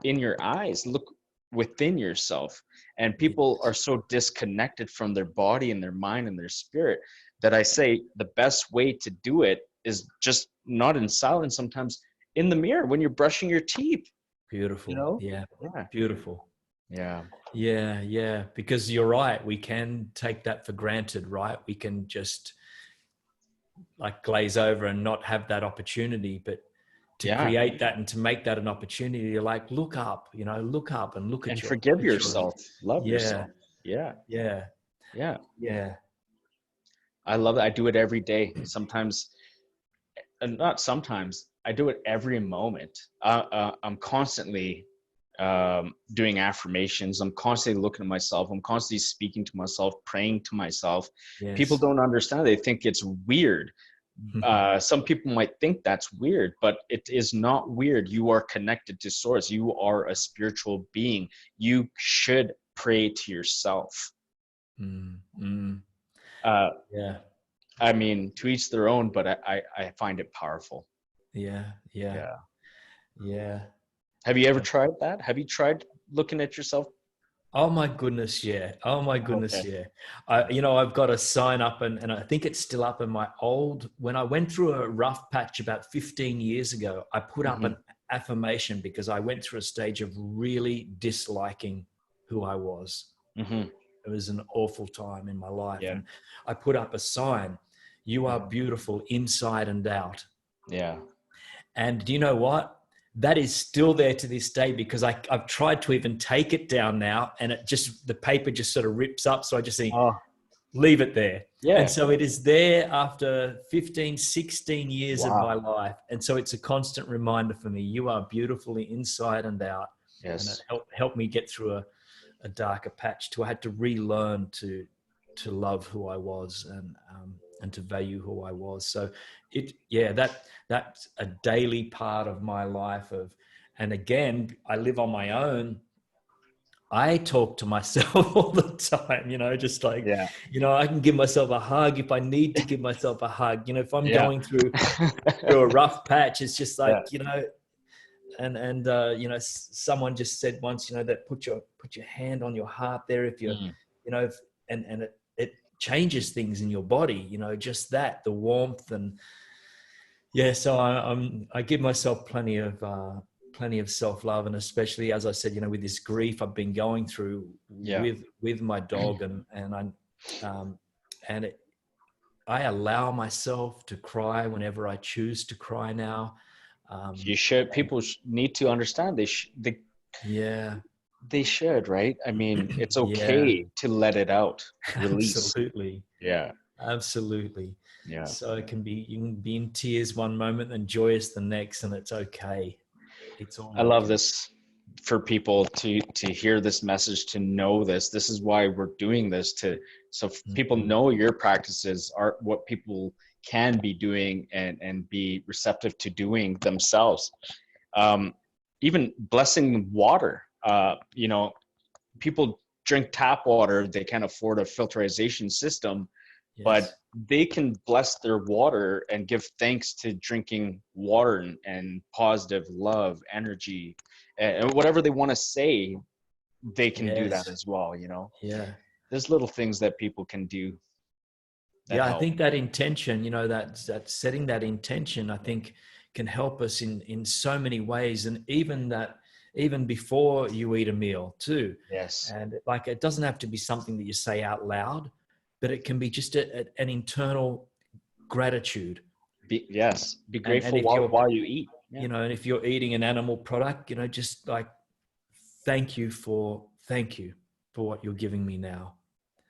in your eyes. Look, within yourself. And people are so disconnected from their body and their mind and their spirit that I say the best way to do it is just not in silence, sometimes in the mirror when you're brushing your teeth, you Beautiful. know? Yeah. Yeah. Beautiful. Yeah. Yeah. Yeah. Because you're right. We can take that for granted, right? We can just like glaze over and not have that opportunity. But to Yeah. create that and to make that an opportunity, you're like, look up, look up and And forgive look at your, yourself. Love yeah, yourself. Yeah. yeah, Yeah. yeah, I love it. I do it every day. Sometimes, and not sometimes, I do it every moment. I'm constantly doing affirmations. I'm constantly looking at myself. I'm constantly speaking to myself, praying to myself. People yes. don't understand. They think it's weird. Some people might think that's weird, but it is not weird. You are connected to source. You are a spiritual being. You should pray to yourself. Mm, mm, Uh, yeah, I mean, to each their own, but I find it powerful. yeah, yeah, Yeah. yeah. Have you ever tried that? Have you tried looking at yourself? Oh my goodness, yeah. Oh my goodness, Okay. yeah. I've got a sign up and I think it's still up in my old, when I went through a rough patch about 15 years ago, I put up Hmm. an affirmation because I went through a stage of really disliking who I was. Hmm. It was an awful time in my life. Yeah. And I put up a sign, you are Yeah. beautiful inside and out. Yeah. And do you know what? That is still there to this day because I've tried to even take it down now and the paper just sort of rips up. So I just think, Oh, leave it there. And yeah. so it is there after 15, 16 years of my Wow. life. And so it's a constant reminder for me, you are beautifully inside and out. And it Yes. helped me get through a darker patch too. I had to relearn to love who I was and to value who I was. So that's a daily part of my life and again, I live on my own. I talk to myself all the time, just like, Yeah. I can give myself a hug if I need to give myself a hug. If I'm Yeah. going through a rough patch, it's just Yeah. like, and someone just said once, that put your hand on your heart there if you're, Mm. if, and it changes things in your body, just that, the warmth. And yeah, so I give myself plenty of self-love, and especially, as I said, with this grief I've been going through Yeah. with my dog, um, and it, I allow myself to cry whenever I choose to cry now. You should. And People need to understand. yeah, They should, right? I mean, it's yeah, okay to let it out, release. absolutely, Yeah. absolutely. Yeah. So you can be in tears one moment and joyous the next, and it's okay. It's all I love okay. this for people to hear this message, to know this. This is why we're doing this, to so people Mhm. know your practices are what people can be doing and be receptive to doing themselves. Um, even blessing water. People drink tap water. They can't afford a filterization system, but Yes. they can bless their water and give thanks to drinking water and positive love, energy, and whatever they want to say, they can do that Yes. as well. Yeah. There's little things that people can do that Yeah. I help. think that intention, that setting that intention, I think can help us in so many ways. And even before you eat a meal too. Yes. And like, it doesn't have to be something that you say out loud, but it can be just an internal gratitude. Yes. Be And grateful if you're, while you eat. Yeah. and if you're eating an animal product, just like, thank you for what you're giving me now.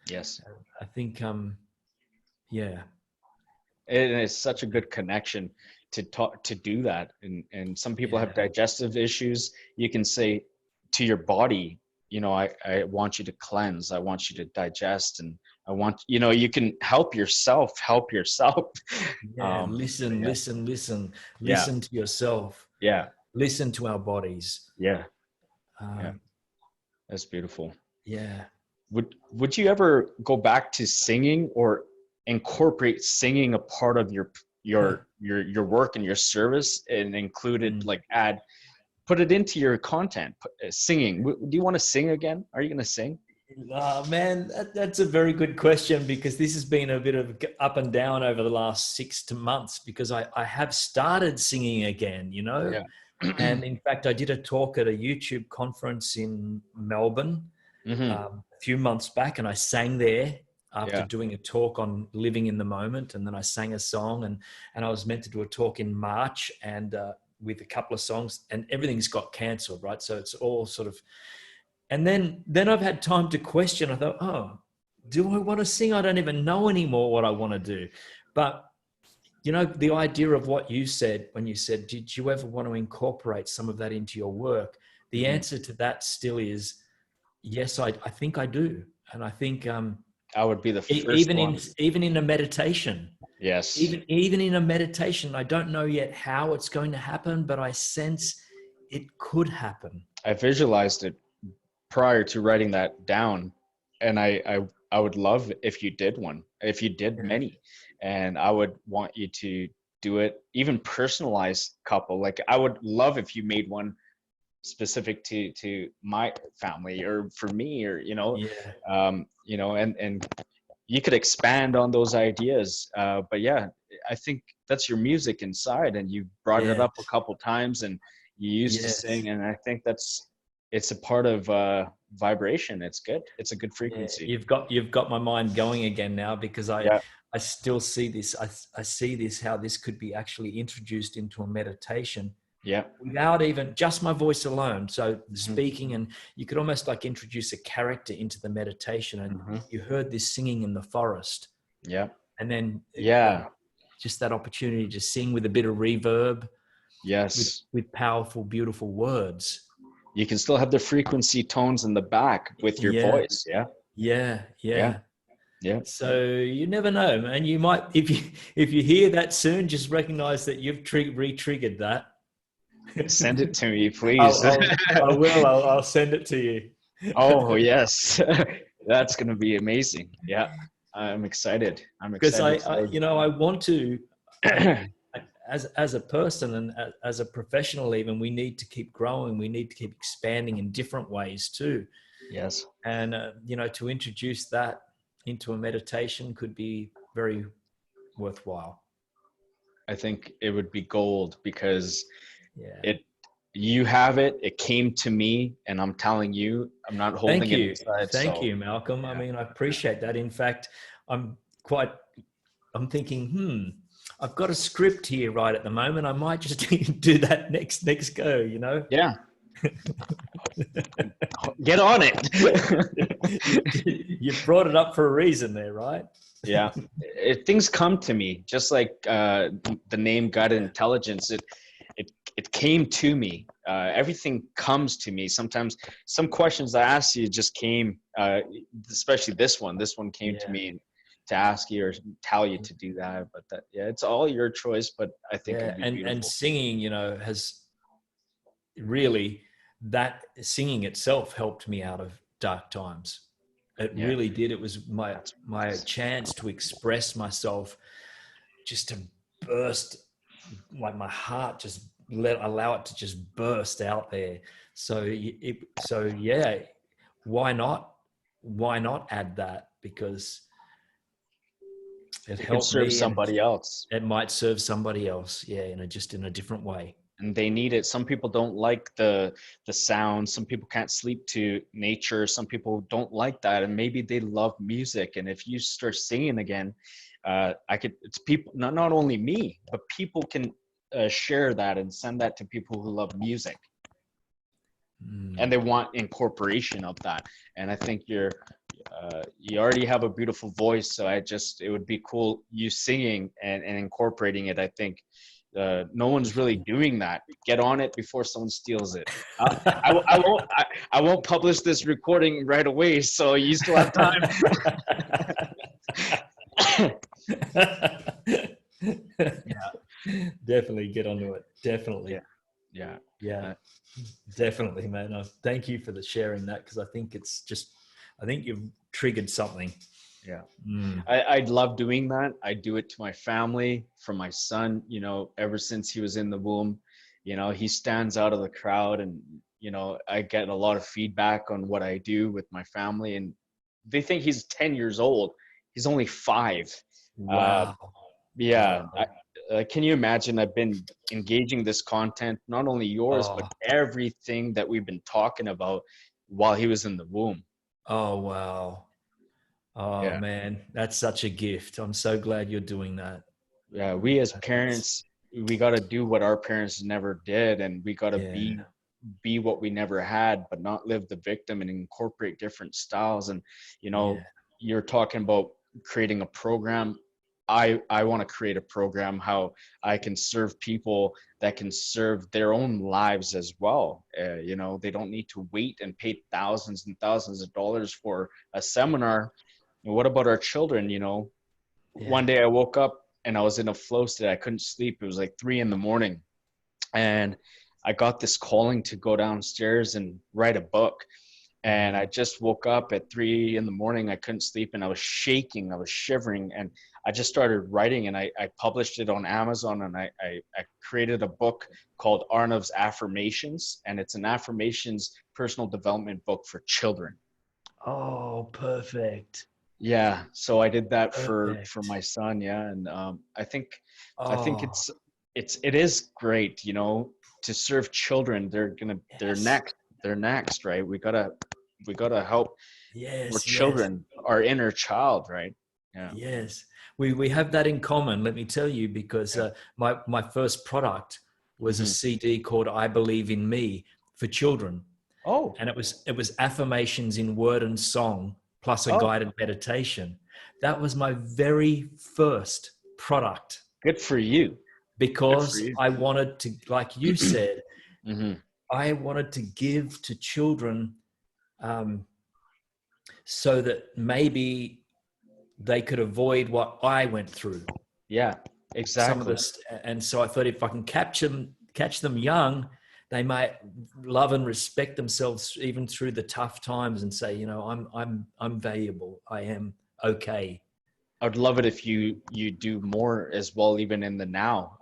Yes. I think, yeah, And it's such a good connection to talk to do that. And some people have yeah, digestive issues. You can say to your body, I want you to cleanse, I want you to digest, and I want, you can help yourself. yeah. But Listen, yeah. listen, listen, Yeah. listen to yourself. Yeah. Listen to our bodies. Yeah. Yeah. Um, That's beautiful. yeah. Would you ever go back to singing, or incorporate singing a part of your work and your service, and included, Mm. like, add put it into your content. Singing. Do you want to sing again? Are you going to sing? Oh, man, that's a very good question, because this has been a bit of up and down over the last 6 months, because I have started singing again, you know. Yeah. And in fact, I did a talk at a YouTube conference in Melbourne Hmm. a few months back, and I sang there after Yeah. doing a talk on living in the moment. And then I sang a song, and I was meant to do a talk in March, and with a couple of songs, and everything's got cancelled, right? So it's all sort of, and then I've had time to question. I thought, oh, do I want to sing? I don't even know anymore what I want to do. But you know, the idea of what you said when you said, did you ever want to incorporate some of that into your work? The Hmm. answer to that still is yes, I think I do. And I think I would be the first even one. in a meditation, Yes. even in a meditation, I don't know yet how it's going to happen, but I sense it could happen. I visualized it prior to writing that down, and I would love if you did one, if you did Yeah. many, and I would want you to do it, even personalized couple. Like I would love if you made one specific to my family or for me, or Yeah. and you could expand on those ideas. But yeah, I think that's your music inside, and you brought it Yeah. up a couple times, and you used to Yes. sing, and I think it's a part of vibration. It's good. It's a good Yeah, frequency. you've got my mind going again now, because I Yeah, I still see this. I see this, how this could be actually introduced into a meditation yeah. without even just my voice alone. So Hmm. speaking, and you could almost like introduce a character into the meditation, and Hmm. you heard this singing in the forest, Yeah, and then yeah. just that opportunity to sing with a bit of reverb, Yes, with powerful, beautiful words. you can still have the frequency tones in the back with your Yeah, voice. Yeah, yeah, yeah, yeah. yeah. So you never know, man. You might, if you hear that soon, just recognize that you've re-triggered that. Send it to me, I'll, please. I'll, I will. I'll send it to you. Oh, yes. That's going to be amazing. Yeah. I'm excited. I'm Because excited I want to, I, to. as a person and as a professional, even, we need to keep growing. We need to keep expanding in different ways too. Yes. And to introduce that into a meditation could be very worthwhile. I think it would be gold because Yeah. it you have it. It came to me, and I'm telling you, I'm not holding Thank it you. inside. Thank So you, Malcolm. I yeah. mean, I appreciate that. In fact, I'm quite, I'm thinking, I've got a script here right at the moment. I might just do that next go. Yeah. Get on it. You brought it up for a reason there, right? Yeah. Things come to me just like the name guided Yeah. intelligence. It came to me. Everything comes to me. Sometimes some questions I asked you just came, especially this one. This one came to Yeah. me to ask you or tell you to do that. But that, yeah, it's all your choice. But I think Yeah. it'd be And beautiful. singing, has really, that singing itself helped me out of dark times. It Yeah, really did. It was my that's my chance to express myself, just to burst, like my heart, just allow it to just burst out there. So yeah, why not? Why not add that? Because it it can helped serve me, and somebody else. it might serve somebody else. Yeah, just in a different way. And they need it. Some people don't like the sound. Some people can't sleep to nature. Some people don't like that, and maybe they love music. And if you start singing again, it's people, not only me, but people can share that and send that to people who love music and Mm. they want incorporation of that. And I think you already have a beautiful voice, so it would be cool you singing and incorporating it. I think no one's really doing that. Get on it before someone steals it. I won't publish this recording right away, so you still have time. Yeah, Definitely get onto it. yeah, Definitely. yeah. Yeah, Uh, definitely, man. Thank you for the sharing that, because I think you've triggered something. yeah. Mm. I love doing that. I do it to my family, for my son, ever since he was in the womb. You know, he stands out of the crowd, and you know, I get a lot of feedback on what I do with my family, and they think he's 10 years old. He's only 5. Uh, Wow. yeah. Wow. Can you imagine? I've been engaging this content, not only yours, but Oh, everything that we've been talking about while he was in the womb. oh, wow. Oh, Yeah. man. That's such a gift. I'm so glad you're doing that. Yeah. We as That's, parents, we got to do what our parents never did, and we got to yeah. be what we never had, but not live the victim and incorporate different styles. And you know, Yeah. you're talking about creating a program. I want to create a program how I can serve people that can serve their own lives as well. You know, they don't need to wait and pay thousands and thousands of dollars for a seminar. And what about our children? You know, Yeah. one day I woke up and I was in a flow state. I couldn't sleep. It was like 3 in the morning, and I got this calling to go downstairs and write a book. And I Mm. just woke up at 3 in the morning. I couldn't sleep and I was shaking. I was shivering. And I just started writing, and I published it on Amazon, and I created a book called Arnav's Affirmations. And it's an affirmations personal development book for children. Oh, perfect. Yeah. So I did that for Perfect. my son. Yeah. And I think Oh, it is great, you know, to serve children. They're yes. next. They're next, right? We gotta help our Yes. Yes. children, our inner child, right? Yeah. Yes, we have that in common. Let me tell you, because Yeah. my first product was a Hmm. CD called "I Believe in Me" for children, Oh, and it was affirmations in word and song plus a oh, guided meditation. That was my very first product good for you. Good for because you. I wanted to, like you said, Hmm. I wanted to give to children um, so that maybe they could avoid what I went through. Yeah, Some of exactly. this, and so I thought if I can catch them young, they might love and respect themselves even through the tough times, and say, I'm valuable. I am okay. I'd love it if you do more as well, even in the now.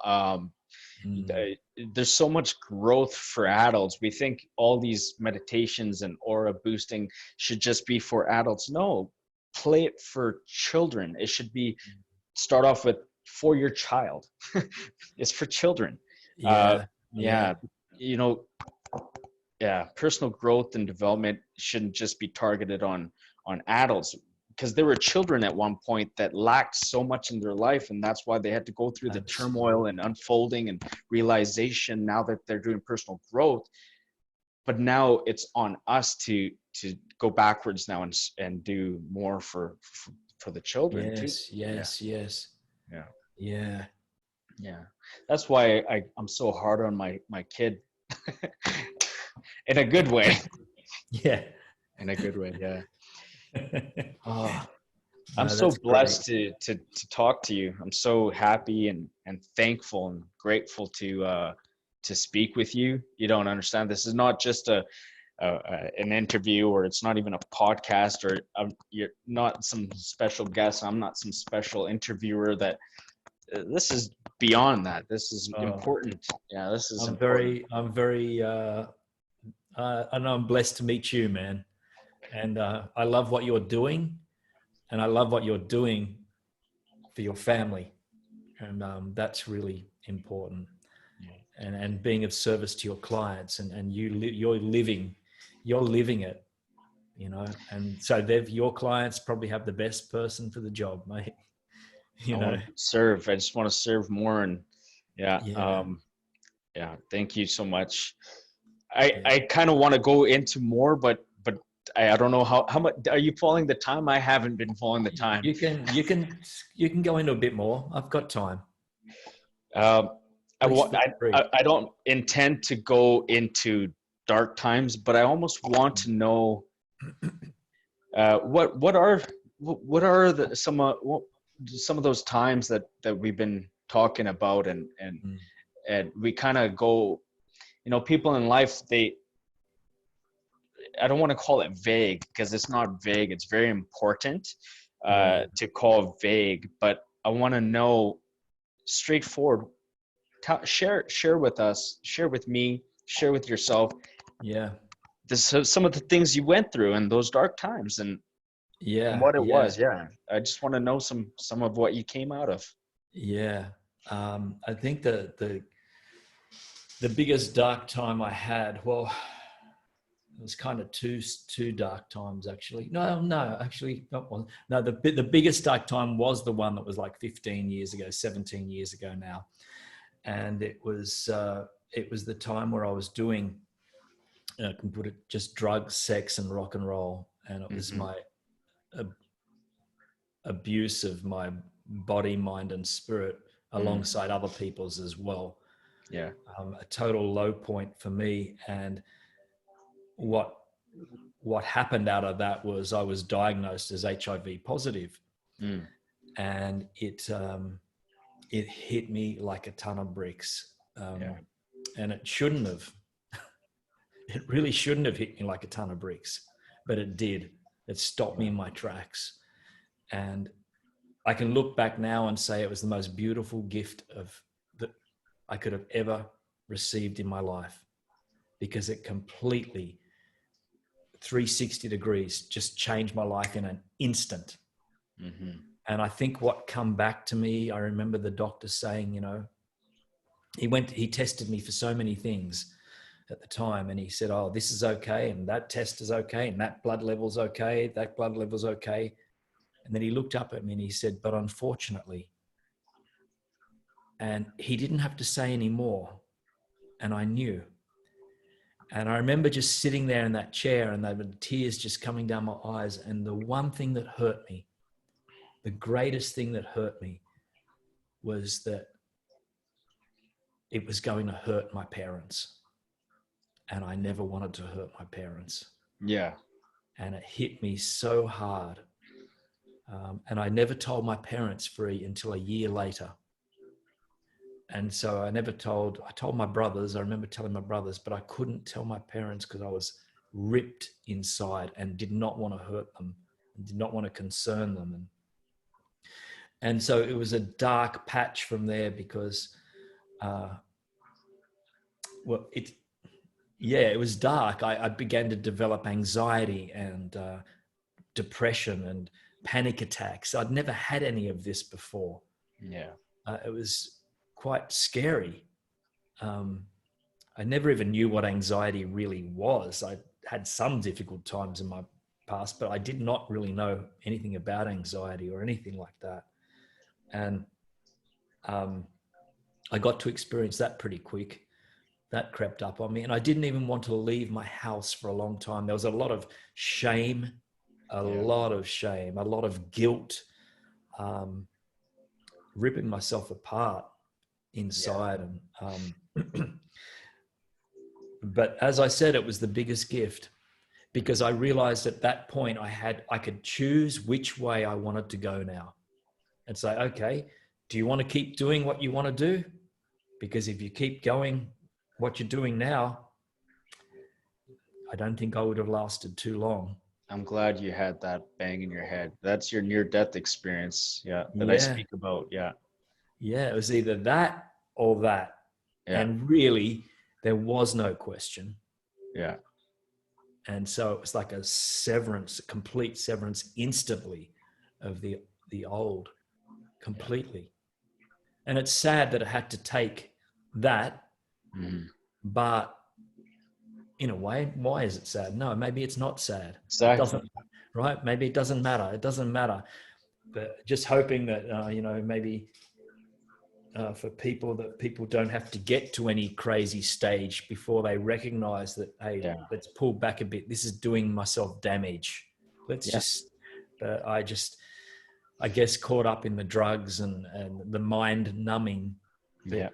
Mm. There's so much growth for adults. We think all these meditations and aura boosting should just be for adults. No, play it for children. It should be start off with for your child. It's for children. Uh, Yeah, yeah, yeah, you know, yeah, personal growth and development shouldn't just be targeted on adults, because there were children at one point that lacked so much in their life, and that's why they had to go through the turmoil and absolutely. unfolding and realization now that they're doing personal growth. But now it's on us to go backwards now and do more for the children too. Yes, Yeah, yes, yes. yeah, Yeah, yeah. That's why I'm so hard on my kid in a good way. yeah. In a good way, yeah. Oh, I'm No, so that's great. blessed to talk to you. I'm so happy and thankful and grateful to speak with you. You don't understand. This is not just an interview, or it's not even a podcast, or you're not some special guest. I'm not some special interviewer. That this is beyond that. This is Oh, important. Yeah, this is I'm important. very, I'm very, I know I'm blessed to meet you, man. And I love what you're doing, and I love what you're doing for your family, and that's really important. And being of service to your clients, and you're living it, And so your clients probably have the best person for the job, mate. I You want know, to serve. I just want to serve more, and yeah, yeah, yeah. Thank you so much. I yeah. I kind of want to go into more, but I don't know how much are you following the time? I haven't been following the time. You can go into a bit more. I've got time. Um, Please feel free. I don't intend to go into dark times, but I almost want to know what are some of those times that we've been talking about, Mm, and we kind of go, you know, people in life, I don't want to call it vague, because it's not vague. It's very important yeah. to call vague, but I want to know straightforward. share with us, share with me, share with yourself Yeah. some of the things you went through in those dark times, and Yeah. what it Yeah. was. Yeah, I just want to know some of what you came out of. Yeah. I think the biggest dark time I had, well, it was kind of two dark times actually. No, actually not one. No, the biggest dark time was the one that was like 15 years ago, 17 years ago now, and it was the time where I was doing, I can put it, just drugs, sex, and rock and roll, and it was Hmm. my uh, abuse of my body, mind, and spirit Mm. alongside other people's as well. Yeah. A total low point for me, and what what happened out of that was I was diagnosed as HIV positive, Mm. and it hit me like a ton of bricks, Yeah. and it shouldn't have. It really shouldn't have hit me like a ton of bricks, but it did. It stopped me Yeah. in my tracks, and I can look back now and say it was the most beautiful gift of that I could have ever received in my life, because it completely 360 degrees just changed my life in an instant. Hmm. And I think what come back to me, I remember the doctor saying, he tested me for so many things at the time, and he said, oh, this is okay, and that test is okay, and that blood level's okay, that blood level's okay. And then he looked up at me and he said, but unfortunately, and he didn't have to say any more, and I knew. And I remember just sitting there in that chair, and the tears just coming down my eyes. And the one thing that hurt me, the greatest thing that hurt me, was that it was going to hurt my parents. And I never wanted to hurt my parents. Yeah. And it hit me so hard. And I never told my parents until a year later. And so I told my brothers, I remember telling my brothers, but I couldn't tell my parents because I was ripped inside and did not want to hurt them and did not want to concern them. And so it was a dark patch from there because, uh, well, it was dark. I began to develop anxiety and depression and panic attacks. I'd never had any of this before. Yeah. It was quite scary. I never even knew what anxiety really was. I had some difficult times in my past, but I did not really know anything about anxiety or anything like that. And I got to experience that pretty quick. That crept up on me, and I didn't even want to leave my house for a long time. There was a lot of shame, a Yeah. lot of shame, a lot of guilt, ripping myself apart Yeah. inside. And but as I said, it was the biggest gift, because I realized at that point I could choose which way I wanted to go now, and say, okay, do you want to keep doing what you want to do? Because if you keep going what you're doing now, I don't think I would have lasted too long. I'm glad you had that bang in your head. That's your near death experience. Yeah. That I Yeah. speak about. Yeah. Yeah. It was either that or that. Yeah. And really, there was no question. Yeah. And so it was like a severance, a complete severance instantly of the old, Yeah. completely. And it's sad that it had to take that, Hmm. but in a way, why is it sad? No, maybe it's not sad. It Exactly. doesn't, right? Maybe it doesn't matter. It doesn't matter. But just hoping that, maybe for people, that people don't have to get to any crazy stage before they recognize that, hey, Yeah. let's pull back a bit. This is doing myself damage. Let's Yeah. just, but I guess, caught up in the drugs and the mind numbing, Yeah. that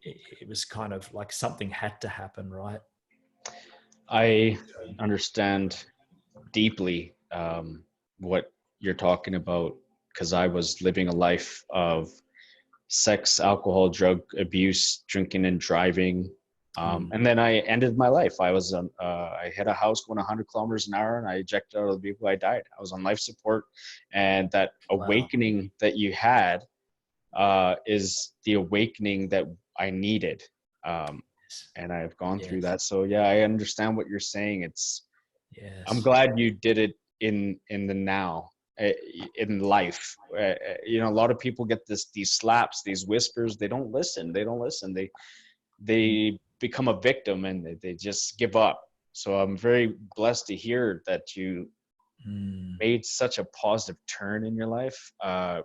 it was kind of like something had to happen, right? I understand deeply what you're talking about, because I was living a life of sex, alcohol, drug abuse, drinking and driving. Mm. And then I ended my life. I hit a house going 100 kilometers an hour, and I ejected out of the vehicle. I died. I was on life support. And that Wow. awakening that you had is the awakening that I needed. And I've gone through Yes. that. So yeah, I understand what you're saying. I'm Yes. glad you did it in the now, in life. A lot of people get these slaps, these whispers. They don't listen. They become a victim, and they just give up. So I'm very blessed to hear that you Mm. made such a positive turn in your life,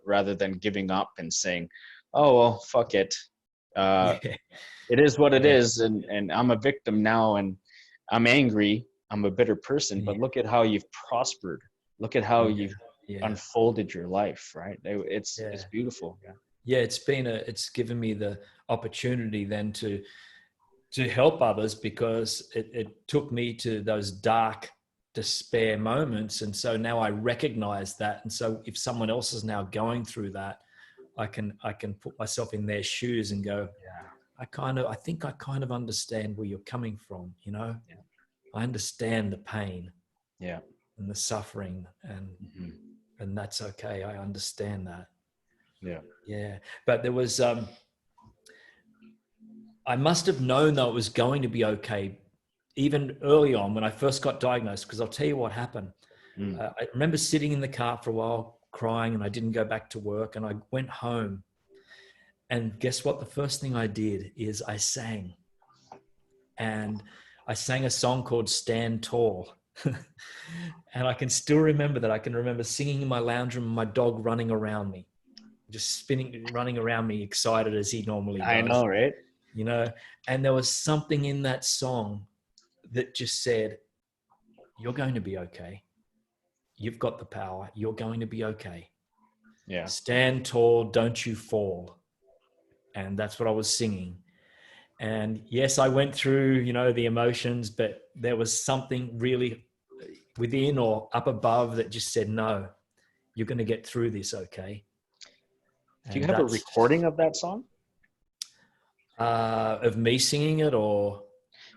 rather than giving up and saying, "Oh well, fuck it. Uh, Yeah. it is what it Yeah. is, and I'm a victim now, and I'm angry. I'm a bitter person." Yeah. But look at how you've prospered. Look at how Yeah. you've Yeah. unfolded your life. Right? It's Yeah. beautiful. Yeah. Yeah. It's given me the opportunity then to help others, because it took me to those dark despair moments. And so now I recognize that. And so if someone else is now going through that, I can put myself in their shoes and go, I think I kind of understand where you're coming from. Yeah. I understand the pain Yeah. and the suffering, Hmm. and that's okay. I understand that. Yeah. Yeah. But there was, I must have known that it was going to be okay even early on when I first got diagnosed, because I'll tell you what happened. Mm. I remember sitting in the car for a while crying, and I didn't go back to work, and I went home, and guess what? The first thing I did is I sang, and I sang a song called Stand Tall. And I can still remember that. I can remember singing in my lounge room, my dog running around me, just spinning, running around me, excited as he normally I does, know, right? you know. And there was something in that song that just said, "You're going to be okay. You've got the power. You're going to be okay. Yeah. Stand tall, don't you fall." And that's what I was singing. And yes, I went through, the emotions, but there was something really within or up above that just said, "No, you're going to get through this, okay?" Do you And have a that's recording of that song? of me singing it, or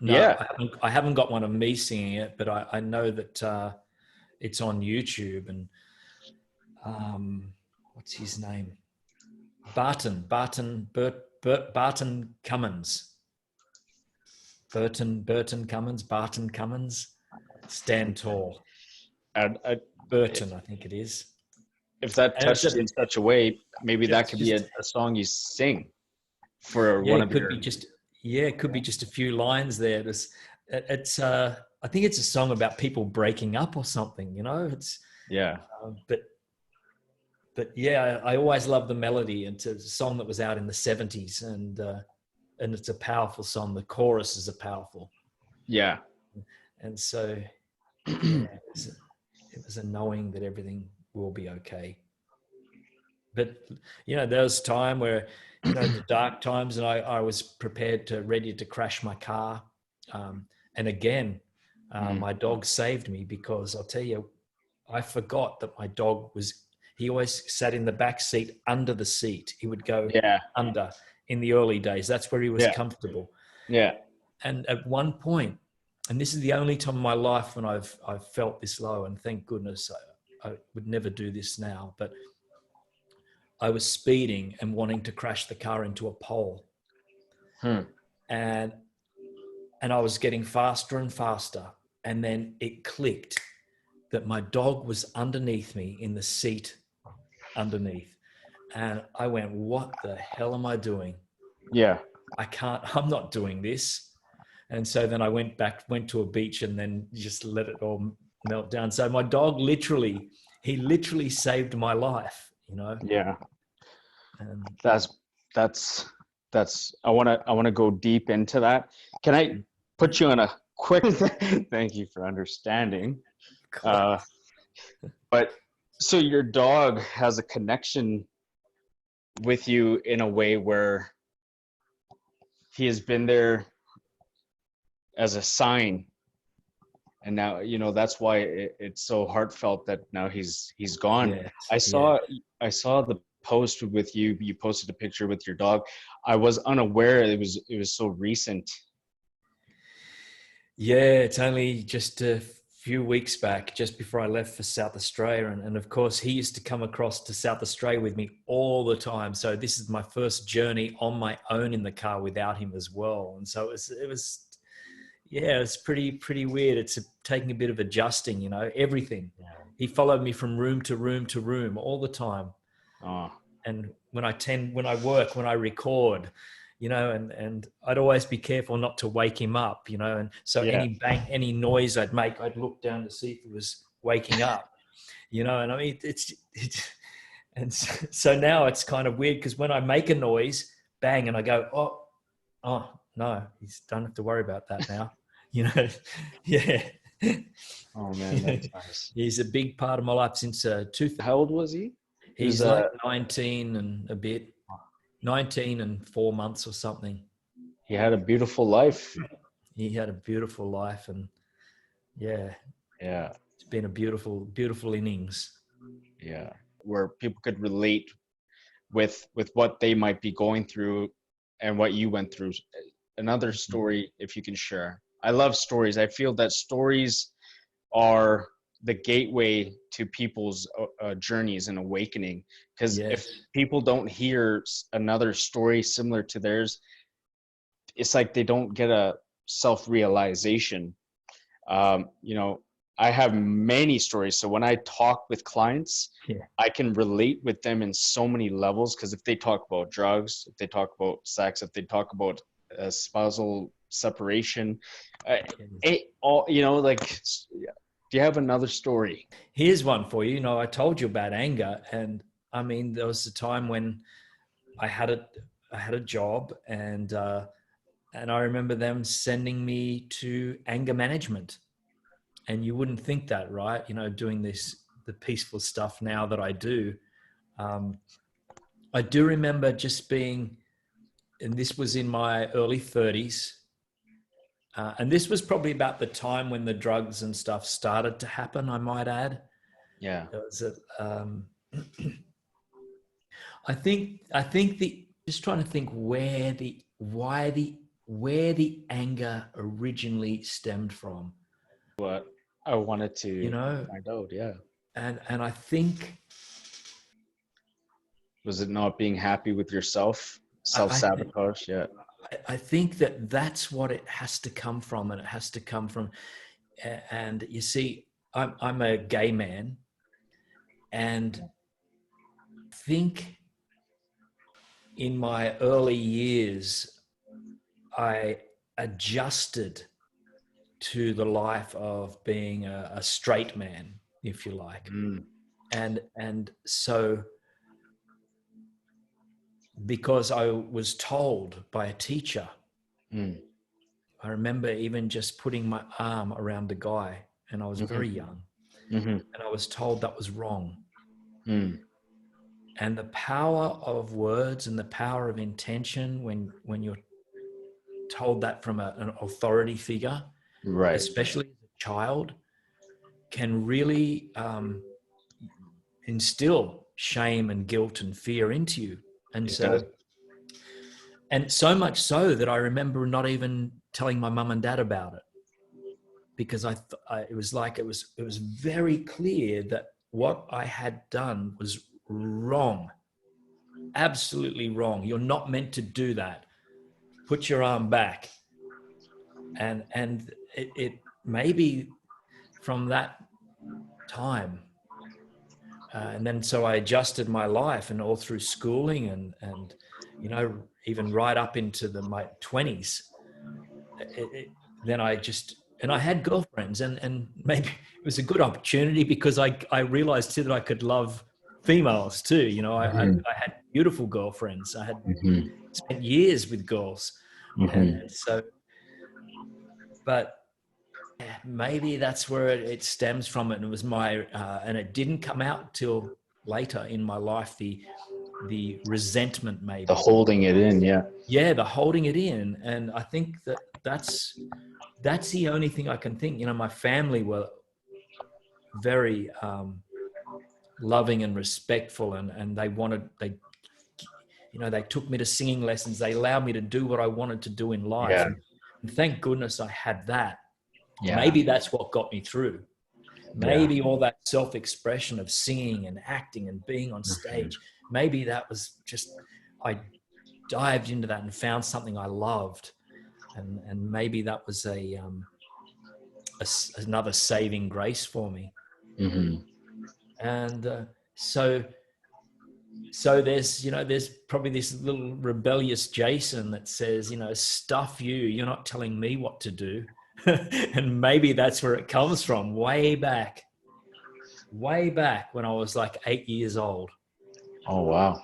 no, Yeah. I haven't got one of me singing it, but I know that it's on YouTube. And what's his name? Barton Cummins. Barton Cummins. Stand Tall. I, Burton, I think it is. if that And touched you in such a way, maybe that it's could be just, a song you sing for yeah, one of your. it could be just a few lines there. I think it's a song about people breaking up or something, Yeah. but yeah, I always loved the melody. And it's a song that was out in the 70s, and it's a powerful song. The chorus is a powerful. Yeah. And so, yeah, it was a knowing that everything will be okay. But, there was time where, the dark times, and I was prepared ready to crash my car. And again, Mm. my dog saved me, because I'll tell you, I forgot that my dog he always sat in the back seat under the seat. He would go Yeah. under in the early days. That's where he was Yeah. comfortable. Yeah. And at one point, and this is the only time in my life when I've felt this low, and thank goodness I would never do this now, but I was speeding and wanting to crash the car into a pole. Hmm. And I was getting faster and faster. And then it clicked that my dog was underneath me in the seat underneath. And I went, what the hell am I doing? Yeah. I'm not doing this. And so then I went to a beach, and then just let it all melt down. So my dog he literally saved my life, Yeah. And That's that's that's I want to go deep into that. Can I put you on a quick thank you for understanding. Uh, but so your dog has a connection with you in a way where he has been there as a sign, and now that's why it's so heartfelt that now he's gone. yes, i yeah. saw I saw the post with you posted a picture with your dog. I was unaware it was so recent. Yeah, it's only just few weeks back, just before I left for South Australia. And of course, he used to come across to South Australia with me all the time. So this is my first journey on my own in the car without him as well. And so it was yeah, it's pretty weird. It's taking a bit of adjusting, everything. Yeah. He followed me from room to room to room all the time. Oh, And when I work, when I record, and I'd always be careful not to wake him up, and so yeah. any noise I'd make, I'd look down to see if he was waking up, and I mean, it's and so now it's kind of weird because when I make a noise, bang, and I go, oh no, you don't have to worry about that now, yeah. Oh man, that's nice. He's a big part of my life since 2000. How old was he? He's like 19 and a bit, 19 and 4 months or something. He had a beautiful life. He had a beautiful life, and yeah, it's been a beautiful, beautiful innings. Yeah, where people could relate with what they might be going through and what you went through. Another story, if you can share. I love stories. I feel that stories are the gateway to people's journeys and awakening, because if people don't hear another story similar to theirs, it's like they don't get a self-realization. I have many stories, so when I talk with clients, I can relate with them in so many levels, because if they talk about drugs, if they talk about sex, if they talk about spousal separation, do you have another story? Here's one for you. I told you about anger, and I mean, there was a time when I had a job, and I remember them sending me to anger management. And you wouldn't think that, right? Doing the peaceful stuff now that I do. I do remember just being, and this was in my early 30s. And this was probably about the time when the drugs and stuff started to happen, I might add. Yeah. I think just trying to think where the anger originally stemmed from. What I wanted to find out, yeah. And I think, was it not being happy with yourself, self-sabotage? I think that's what it has to come from, and it has to come from. And you see, I'm a gay man, and I think in my early years, I adjusted to the life of being a straight man, if you like. And so, because I was told by a teacher, I remember even just putting my arm around a guy, and I was very young, and I was told that was wrong. And the power of words and the power of intention when you're told that from an authority figure, right, especially as a child, can really instill shame and guilt and fear into you. And so much so that I remember not even telling my mum and dad about it, because it was very clear that what I had done was wrong, absolutely wrong. You're not meant to do that. Put your arm back. And it maybe from that time, and then so I adjusted my life, and all through schooling and even right up into my 20s. Then I had girlfriends, and maybe it was a good opportunity, because I realized too that I could love females too. I had beautiful girlfriends. I had spent years with girls, and so, but maybe that's where it stems from. And it was and it didn't come out till later in my life, the resentment, maybe the holding it in. the holding it in. And I think that's the only thing I can think. My family were very loving and respectful, and they took me to singing lessons. They allowed me to do what I wanted to do in life. And thank goodness I had that. Maybe that's what got me through. Yeah. Maybe all that self-expression of singing and acting and being on Mhm. stage, maybe that was just, I dived into that and found something I loved. And maybe that was another saving grace for me. Mhm. And so there's, there's probably this little rebellious Jason that says, stuff you, you're not telling me what to do. And maybe that's where it comes from, way back when I was like 8 years old. Oh, wow.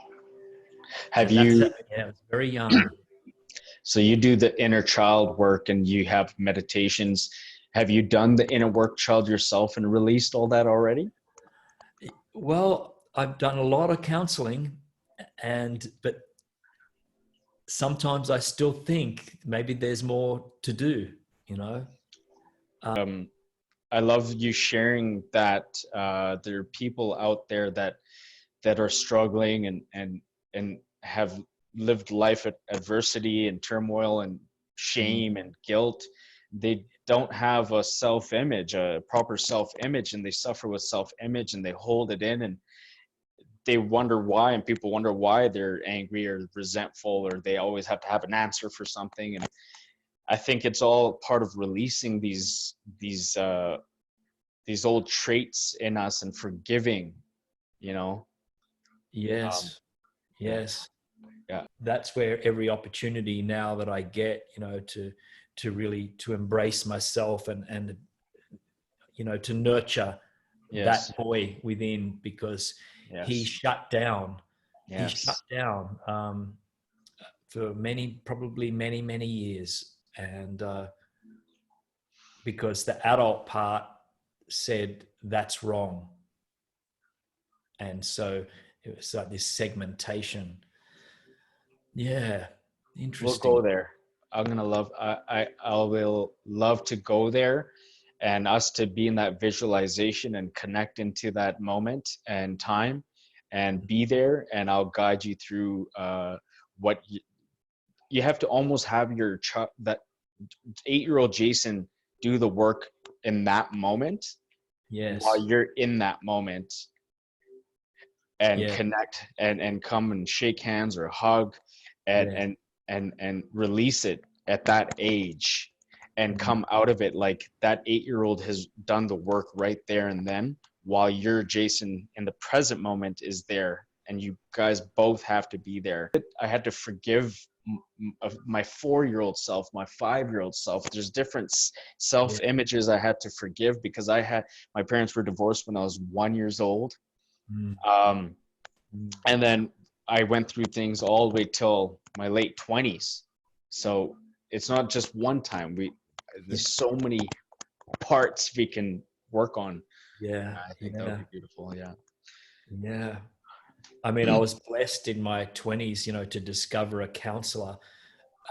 Have And that's, you, yeah, I was very young. so you do the inner child work and you have meditations. Have you done the inner work child yourself and released all that already? Well, I've done a lot of counseling, but sometimes I still think maybe there's more to do, you know? I love you sharing that there are people out there that are struggling and have lived life at adversity and turmoil and Mm. shame and guilt. They don't have a self-image, a proper self-image, and they suffer with self-image and they hold it in, and they wonder why, and people wonder why they're angry or resentful, or they always have to have an answer for something. And I think it's all part of releasing these old traits in us and forgiving, you know. um, Yes, yeah, yes. yeah, That's where every opportunity now that I get, to really to embrace myself and to nurture yes, that boy within, because he yes, shut down. He shut yes. down for probably many years, and because the adult part said that's wrong, and so it was like this segmentation. Yeah, We'll go interesting. there. I'm gonna love. I will love to go there, and us to be in that visualization and connect into that moment and time, and be there. And I'll guide you through what you have to almost have your that 8-year-old Jason do the work in that moment while Yes. you're in that moment, and Yeah. connect and come and shake hands or hug and Yeah. and and release it at that age, and Mm. come out of it like that 8-year-old has done the work right there and then, while you're Jason in the present moment is there, and you guys both have to be there. I had to forgive of my 4-year-old self, my 5-year-old self. There's different self Yeah. images I had to forgive because I had, my parents were divorced when I was 1 years old. Mm. um, Mm. and then I went through things all the way till my late 20s. So it's not just one time. Yeah. There's so many parts we can work on. Yeah. I think that would Yeah. be beautiful. Yeah. Yeah. I mean, I was blessed in my 20s, to discover a counselor.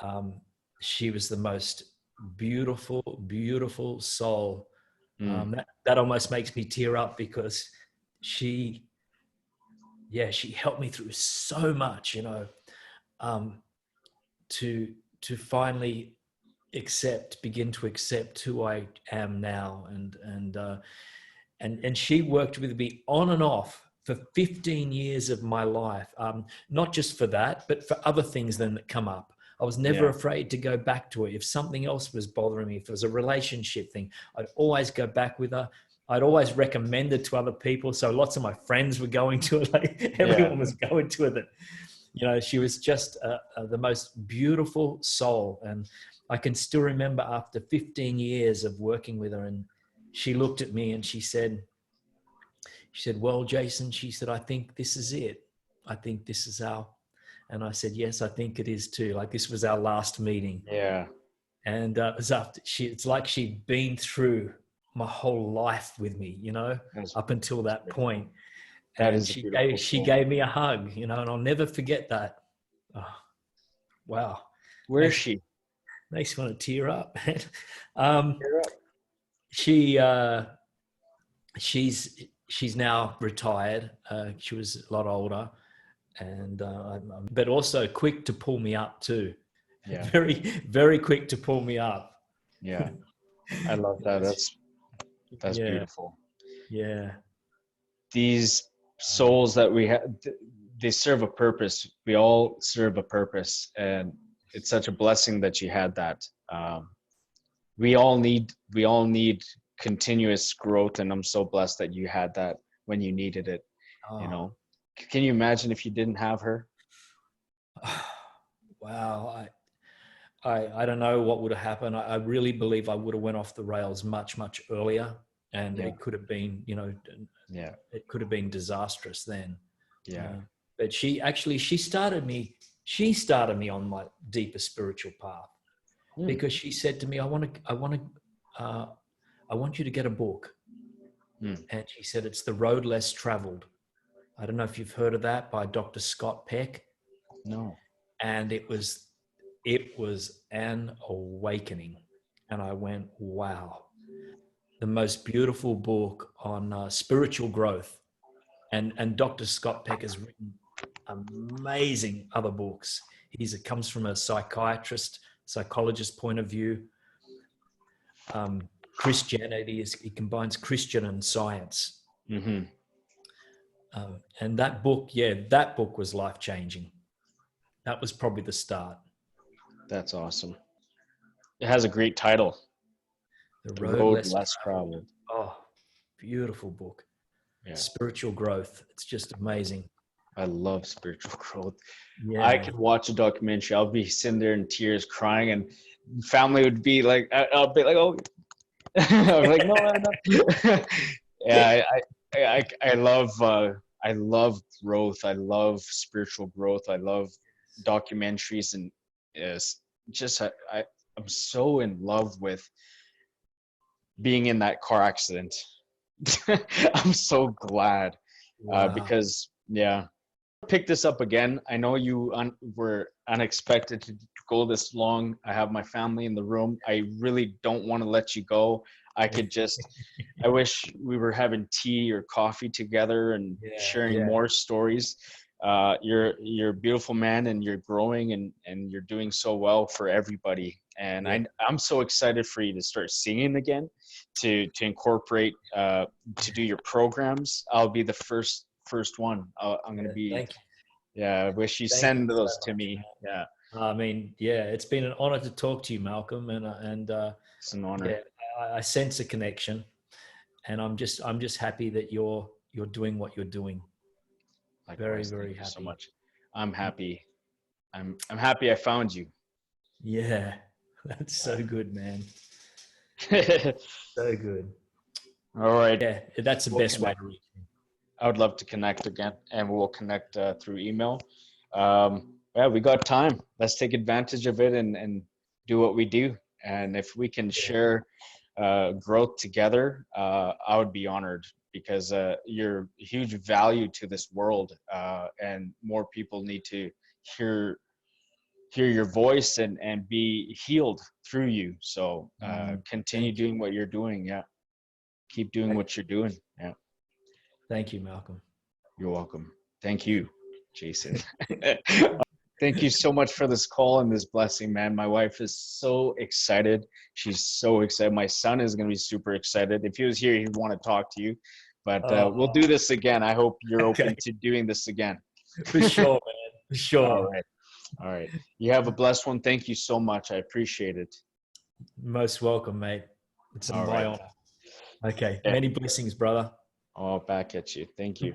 Um, she was the most beautiful soul. Mm. That almost makes me tear up, because she, yeah, she helped me through so much, um, to finally begin to accept who I am now, and she worked with me on and off for 15 years of my life. Not just for that, but for other things then that come up. I was never Yeah. afraid to go back to her. If something else was bothering me, if it was a relationship thing, I'd always go back with her. I'd always recommend it to other people. So lots of my friends were going to it. Like Yeah. everyone was going to it. That, she was just the most beautiful soul. And I can still remember after 15 years of working with her, and she looked at me and she said, well, Jason, she said, I think this is it. I think this is and I said, yes, I think it is too. Like, this was our last meeting. Yeah. And it was after it's like she'd been through my whole life with me, That's, up until that's that beautiful. point. That And is a beautiful she soul. gave me a hug, and I'll never forget that. Oh, wow. Where is Makes, she? makes me want to tear up. um, You're up. she, she's now retired. She was a lot older, and but also quick to pull me up too. Yeah. Very, very quick to pull me up. Yeah. I love that. That's Yeah. beautiful. Yeah. These souls that we have, they serve a purpose. We all serve a purpose, and it's such a blessing that you had that. We all need continuous growth, and I'm so blessed that you had that when you needed it. You Oh, know, can you imagine if you didn't have her? wow. I don't know what would have happened. I really believe I would have went off the rails much, much earlier, and Yeah, it could have been, yeah, it could have been disastrous then. yeah. But she started me on my deeper spiritual path, Hmm. because she said to me, uh, I want you to get a book. Hmm. And she said, it's The Road Less Traveled. I don't know if you've heard of that, by Dr. Scott Peck. No. And it was an awakening. And I went, wow, the most beautiful book on spiritual growth. And Dr. Scott Peck has written amazing other books. It comes from a psychologist point of view. Christianity he combines Christian and science. Mm-hmm. And that book was life changing. That was probably the start. That's awesome. It has a great title, The The Road Road Less Less Traveled. Traveled. Oh, beautiful book. Yeah, Spiritual growth. It's just amazing. I love spiritual growth. I Yeah. could watch a documentary. I'll be sitting there in tears, crying, and family would be like, I'll be like, oh, I'm like, no, no. Yeah, I love growth. I love spiritual growth. I love documentaries, and it's just I'm so in love with being in that car accident. I'm so glad Wow. because yeah, pick this up again. I know you were unexpected to go this long. I have my family in the room. I really don't want to let you go. I could just, I wish we were having tea or coffee together and Yeah. sharing Yeah. more stories. You're a beautiful man, and you're growing, and you're doing so well for everybody. And Yeah. I'm so excited for you to start singing again, to incorporate to do your programs. I'll be the first one. I'm gonna Yeah. be. Thank you. Yeah, I wish you Thank you send so those to much, me. man. Yeah, I mean, yeah, it's been an honor to talk to you, Malcolm, and it's an honor. yeah, I sense a connection, and I'm just happy that you're doing what you're doing. Very, Likewise, thank very you so happy. much. I'm happy. I'm happy I found you. Yeah, that's so good, man. Yeah. So good. All right, Yeah, that's the we'll best way connect. to reach me. I would love to connect again, and we'll connect through email. Yeah, we got time. Let's take advantage of it and do what we do. And if we can Yeah. share growth together, I would be honored because you're a huge value to this world, and more people need to hear hear your voice and be healed through you. So continue Thank you. doing what you're doing. Yeah, keep doing what you're doing. Yeah. Thank you, Malcolm. You're welcome. Thank you, Jason. Thank you so much for this call and this blessing, man. My wife is so excited. She's so excited. My son is going to be super excited. If he was here, he'd want to talk to you. But Oh, we'll do this again. I hope you're okay. open to doing this again. For sure, man. For All sure. right. All right. You have a blessed one. Thank you so much. I appreciate it. Most welcome, mate. It's All my right. honor. Okay. Yeah. Many blessings, brother. Oh, back at you. Thank you.